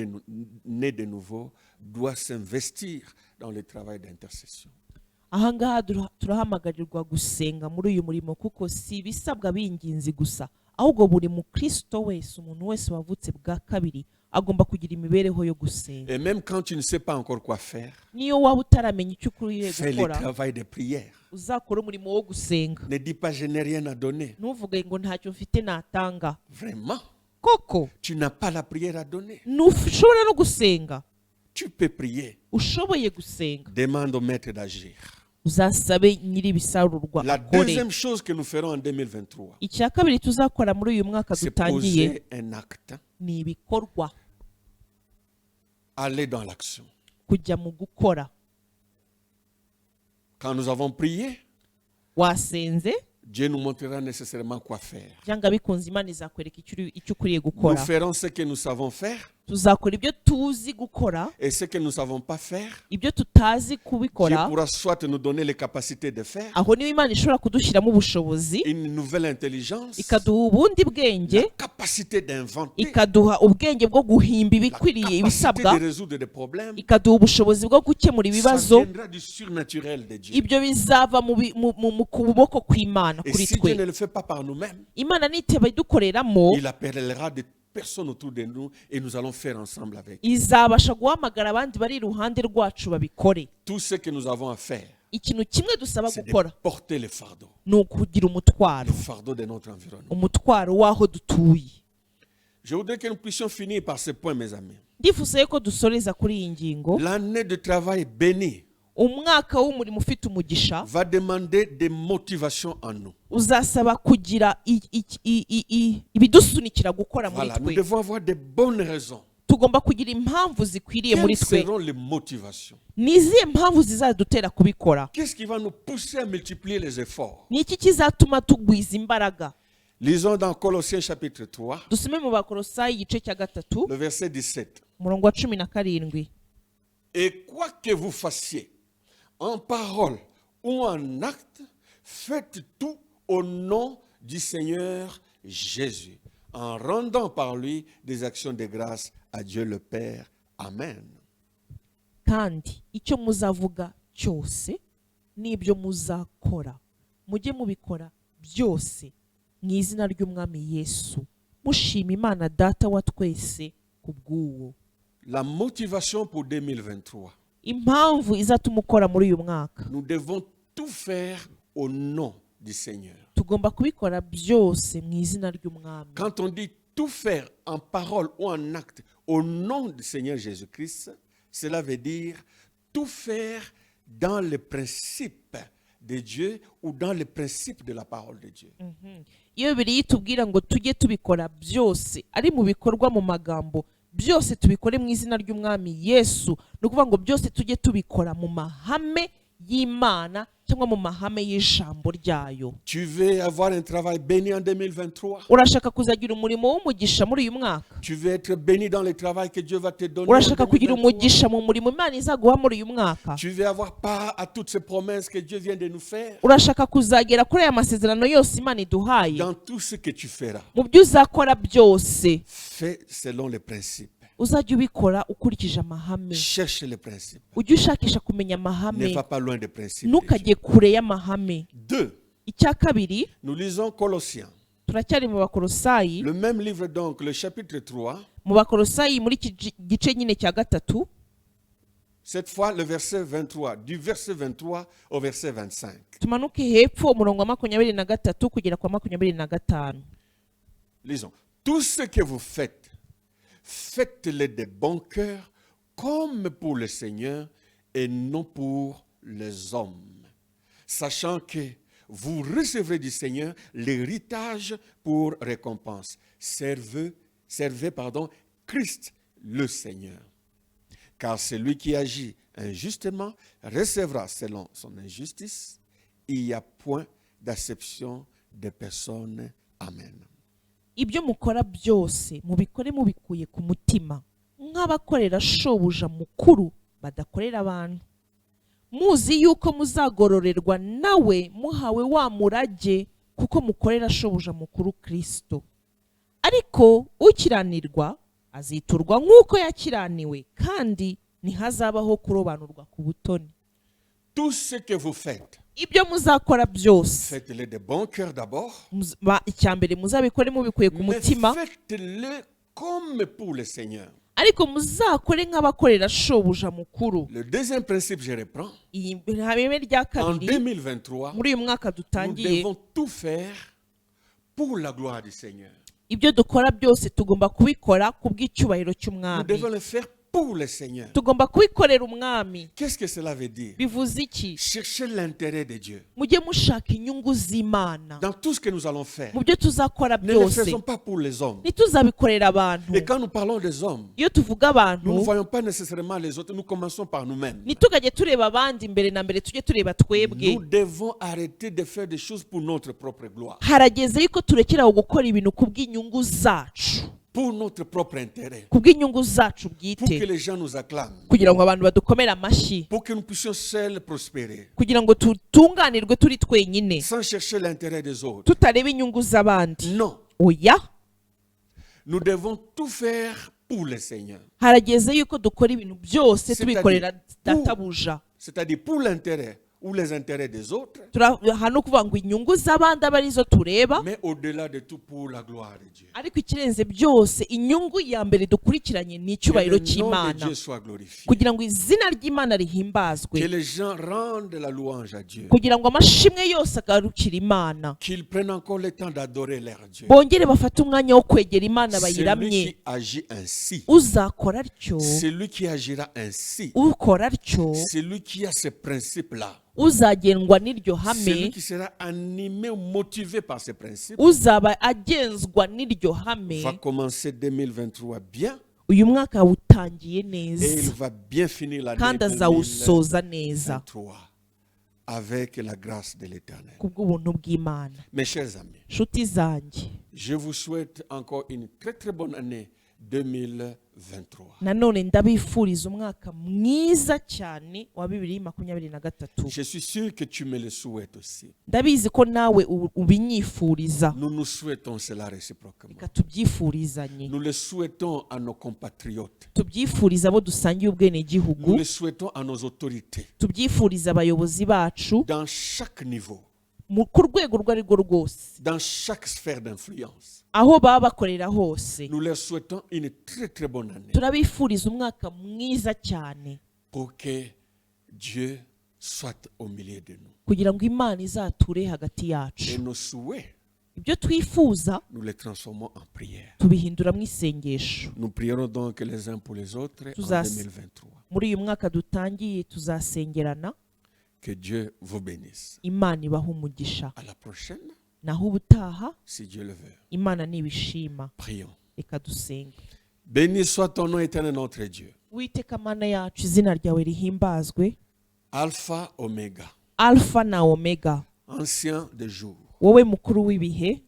née de nouveau doit s'investir dans le travail d'intercession. Ahangaha turahamagarirwa gusenga muri uyu murimo, kuko si ibisabwa b'ingenzi gusa, ahubwo buri mukristo wese, umuntu wese wavutse bwa kabiri agomba kugira imibereho yo gusenga. Et même quand tu ne sais pas encore quoi faire, Niyo waba utaramenya icyo ukwiriye fais le gukora, travail de prière. uzakora umurimo wo gusenga. Ne dis pas je n'ai rien à donner. Ntuvuge ngo ntacyo mfite natanga. Vraiment, Koko tu n'as pas la prière à donner. ntushobora no gusenga. Tu peux prier. Ushoboye gusenga, Demande au maître d'agir. uzasabe nyiri ibisarurwa La akore. deuxième chose que nous ferons en 2023, Icya kabiri tuzakora muri uyu mwaka c'est dutangiye poser un acte, ni ibikorwa, aller dans l'action. kujya mu gukora. Quand nous avons prié, Wasenze Dieu nous montrera nécessairement quoi faire. byanga bikunze Imana izakwereka icyo ukwiriye Nous gukora. ferons ce que nous savons faire Tuzakora ibyo tuzi gukora, et ce que nous ne savons pas faire. ibyo tutazi Dieu kubikora. pourra soit nous donner les capacités de faire, Aho niba Imana ishobora kudushyiramo ubushobozi, une nouvelle intelligence, ikaduha ubundi bwenge, la capacité d'inventer, ikaduha ubwenge bwo guhimba la ibikwiriye capacité ibisabwa, de résoudre des problèmes. ikaduha ubushobozi bwo gukemura Ça ibibazo. viendra du surnaturel de Dieu. Ibyo bizava mu kuboko kw'Imana Et kuri si Dieu ne twe. le fait pas par nous-mêmes, Imana niteba idukoreramo, il appellera des personnes autour de nous et nous allons faire ensemble avec. izabasha guhamagara abandi bari iruhande rwacu babikore. Tout ce que nous avons à faire, Ikintu kimwe dusaba c'est de gukora porter le fardeau ni ukugira umutwaro, de notre environnement. umutwaro w'aho dutuye. Je voudrais que nous puissions finir par ce point, mes amis. Ndifuza ko dusoreza kuri iyi ngingo. L'année de travail béni Umwaka w'umurimo ufite umugisha va demander des motivations en nous. uzasaba kugira ibidusunikira gukora muri Voilà, nous twe. devons avoir de bonnes raisons. Tugomba kugira impamvu zikwiriye muri Quelles twe. seront les motivations? Ni izihe mpamvu zizadutera kubikora? Qu'est-ce qui va nous pousser à multiplier les efforts? Ni iki kizatuma tugwiza imbaraga? Lisons dans Colossiens chapitre 3, Dusome mu Bakolosayi igice cya gatatu le verset 17. umurongo wa 17. Et quoi que vous fassiez, en parole ou en acte, faites tout au nom du Seigneur Jésus, en rendant par lui des actions de grâce à Dieu le Père. Amen. Kandi icyo muzavuga cyose n'ibyo muzakora mujye mubikora byose mu izina ry'Umwami Yesu, mushima Imana Data wa twese kubw'uwo. La motivation pour 2023. Impamvu izatuma ukora muri uyu mwaka, Nous devons tout faire au nom du Seigneur. tugomba kubikora byose mu izina ry'Umwami. Quand on dit tout faire en parole ou en acte au nom du Seigneur Jésus-Christ, cela veut dire tout faire dans le principe de Dieu ou dans le principe de la parole de Dieu. Iyo Bibiliya itubwira ngo tujye tubikora byose ari mu bikorwa mu magambo, byose tubikore mu izina ry'Umwami Yesu, ni ukuvuga ngo byose tujye tubikora mu mahame y'Imana cyangwa mu mahame y'ijambo ryayo. Tu veux avoir un travail béni en 2023? Urashaka kuzagira umurimo w'umugisha muri uyu mwaka? Tu veux être béni dans le travail que Dieu va te donner en Urashaka kugira 2023? umugisha mu murimo Imana izaguha muri uyu mwaka? Tu veux avoir part à toutes ces promesses que Dieu vient de nous faire? Urashaka kuzagera kuri aya masezerano yose Imana iduhaye? Dans tout ce que tu feras, Mu byo uzakora byose fais selon les principes. uzajya ubikora ukurikije amahame. Cherche les principes. Ujye ushakisha kumenya Ne amahame, va pas loin des principes. de Dieu. ntukajye kure y'amahame. 2. Icya kabiri, Nous lisons Colossiens. turacyari mu Bakolosayi, Le même livre donc, le chapitre 3. mu Bakolosayi muri iki gice nyine cya gatatu, Cette fois, le verset 23. Du verset 23 au verset 25. tumanuke hepfo umurongo wa 23 kugera kwa 25. Lisons. Tout ce que vous faites, faites-le de bon cœur, comme pour le Seigneur et non pour les hommes, sachant que vous recevrez du Seigneur l'héritage pour récompense. Servez Christ le Seigneur. Car celui qui agit injustement recevra selon son injustice. Il n'y a point d'acception de personne. Amen. Ibyo mukora byose mubikore mubikuye ku mutima, nk'abakorera shobuja mukuru badakorera abantu, muzi yuko muzagororerwa nawe muhawe wa murage, kuko mukorera shobuja mukuru Kristo. Ariko ukiranirwa aziturwa nk'uko yakiraniwe, kandi ntihazabaho kurobanurwa ku butoni. Tout ce que vous faites, Ibyo muzakora byose, faites-le de bon cœur d'abord, icyambere muzabikore mubikuye ku mais mutima, faites-le comme pour le Seigneur. ariko muzakore nk'abakorera shobuja mukuru. Le deuxième principe, je reprends. Iyi ihame rya En kabiri 2023, muri uyu mwaka nous dutangiye, devons tout faire pour la gloire du Seigneur. ibyo dukora byose tugomba kubikora ku bw'icyubahiro Nous cy'umwami. devons le faire pour le Seigneur. Tugomba kubikorera umwami. Qu'est-ce que cela veut dire? Bivuze iki? Chercher l'intérêt de Dieu. Mujye mushaka inyungu z'Imana Dans tout ce que nous allons faire, mu byo tuzakora ne le byose, faisons pas pour les hommes. ntituzabikorera abantu. Et quand nous parlons des hommes, Iyo tuvuga abantu, nous ne voyons pas nécessairement les autres, nous commençons par nous-mêmes. ntitugajye tureba abandi mbere na mbere, tujye tureba twebwe. Nous devons arrêter de faire des choses pour notre propre gloire, Harageze yuko turekeraho gukora ibintu ku bw'inyungu zacu, pour notre propre intérêt, ku bw'inyungu zacu pour bwite, que les gens nous acclament, kugira ngo abantu badukomere amashyi, pour que nous puissions seuls prospérer, kugira ngo tutunganirwe turi twenyine, sans chercher l'intérêt des autres. tutareba inyungu z'abandi. Non, Oya, nous devons tout faire pour le Seigneur, harageze yuko dukora ibintu byose C'est-à-dire tubikorera pour- databuja. c'est-à-dire pour l'intérêt ou les intérêts des autres, Hano kuvuga ngo inyungu z'abandi aba arizo tureba, mais au-delà de tout pour la gloire de Dieu. ariko ikirenze byose inyungu ya mbere dukurikiranye ni Que icyubahiro le nom de cy'Imana, Dieu soit glorifié. kugira ngo izina ry'Imana Que rihimbazwe, les gens rendent la louange à Dieu. kugira ngo amashimwe yose agarukire Imana, Qu'ils prennent encore le temps d'adorer leur Dieu. bongere bafate umwanya wo kwegera Imana Celui bayiramye. qui agit ainsi, Uzakora atyo, celui qui agira ainsi, ukora atyo, celui qui a ces principes-là, uzagendwa n'iryo celui hame, qui sera animé ou motivé par ces principes, uzaba agenzwa n'iryo hame, va commencer 2023 bien uyu mwaka awutangiye et il neza va bien finir l'année kandi 2023 azawusoza neza avec la grâce de l'Éternel. ku bw'ubuntu bw'Imana. Mes chers amis, Nshuti zanjye, je vous souhaite encore une très très bonne année 2023. nanone ndabifuriza umwaka mwiza cyane wa 2023. Je suis sûr que tu me le souhaites aussi. Ndabizi ko nawe ubinyifuriza, Nous nous souhaitons cela réciproquement. reka tubyifurizanye, Nous le souhaitons à nos compatriotes. tubyifuriza abo dusangiye Nous ubwenegihugu, le souhaitons à nos autorités. tubyifuriza abayobozi bacu Dans chaque niveau, ku rwego urwo ari rwo rwose, dans chaque sphère d'influence. aho baba bakorera hose. Nous leur souhaitons une très très bonne année. Turabifuriza umwaka mwiza cyane, Pour que Dieu soit au milieu de nous. kugira ngo Imana izature hagati Et yacu. nos souhaits, Ibyo twifuza nous les transformons en prière. tubihinduramo isengesho. Nous prierons donc les uns pour les autres en Tuzas- 2023. Muri uyu mwaka dutangiye tuzasengerana, Que Dieu vous bénisse. Imana ibaha umugisha. À la prochaine, Naho ubutaha si Dieu le veut. Imana nibishima, Prions. reka dusenge. Béni soit ton nom éternel, notre Dieu. Uwiteka Mana yacu, izina ryawe rihimbazwe. Alpha, Oméga, Alpha na Omega, ancien des jours. wowe mukuru w'ibihe,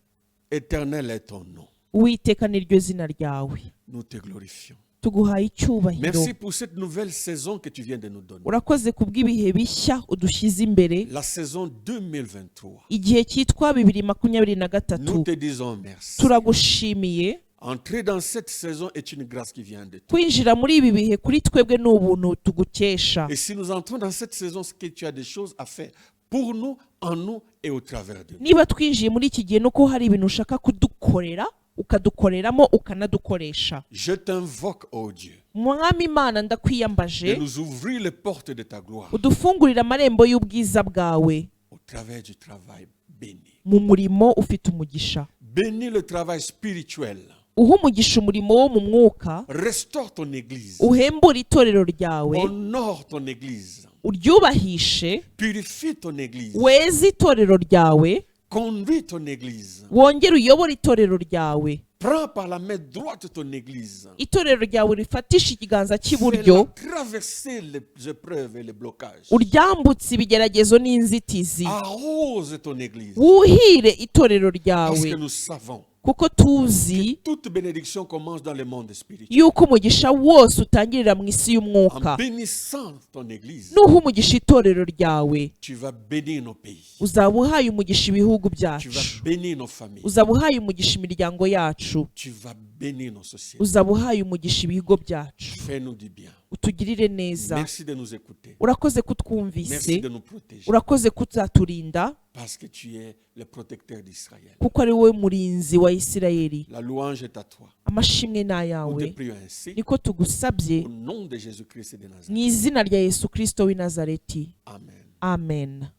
Éternel est ton nom. Uwiteka niryo zina ryawe. Nous te glorifions. Tuguhaye icyubahiro. Merci pour cette nouvelle saison que tu viens de nous donner. Urakoze kubw'ibihe bishya udushyize imbere, La saison 2023. igihe cyitwa 2023. Nous te disons merci. Turagushimiye. Entrer dans cette saison est une grâce qui vient de toi. Kwinjira muri ibi bihe kuri twebwe ni ubuntu tugukesha. Et si nous entrons dans cette saison, c'est que tu as des choses à faire pour nous, en nous et au travers de nous. Niba twinjiye muri iki gihe nuko hari ibintu ushaka kudukorera, ukadukoreramo, ukanadukoresha. Je t'invoque, ô Dieu, Mwami Imana, de ndakwiyambaje, nous ouvrir les portes de ta gloire udufungurira amarembo y'ubwiza bwawe au travers du travail béni. mu murimo ufite umugisha. Bénis le travail spirituel. Uha umugisha umurimo wo mu mwuka, Restaure ton église. uhembure itorero ryawe, Honore ton église. uryubahishe, Purifie ton église. weze itorero ryawe, Conduis ton église. wongere uyobore itorero ryawe. Prends par la main droite ton église. Itorero ryawe rifatishe ikiganza Fais-la cy'iburyo, traverser les épreuves et les blocages. uryambutse ibigeragezo n'inzitizi. Arrose ton église. Wuhire itorero Parce ryawe, que nous savons kuko tuzi toute bénédiction commence dans le monde spirituel. yuko umugisha wose utangirira mu isi En y'umwuka. bénissant ton église, Nuha umugisha itorero ryawe, tu vas bénir nos pays. uzaba uhaye umugisha ibihugu Tu byacu, vas bénir nos familles. uzaba uhaye umugisha imiryango yacu, Tu vas bénir nos sociétés. uzaba uhaye umugisha ibigo byacu. Fais-nous du bien. Utugirire neza. Merci de nous écouter. Urakoze Merci kutwumvise, de nous protéger. urakoze kuzaturinda. Parce que tu es le protecteur d'Israël. kuko ari wowe murinzi wa Isirayeli. La louange est à toi. Amashimwe ni Nous te ayawe. prions ainsi Niko tugusabye au nom de Jésus-Christ de mu Nazareth. izina rya Yesu Kristo w'i Nazareti. Amen. Amen.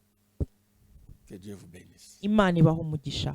Que Dieu vous bénisse. Imana ibahe umugisha.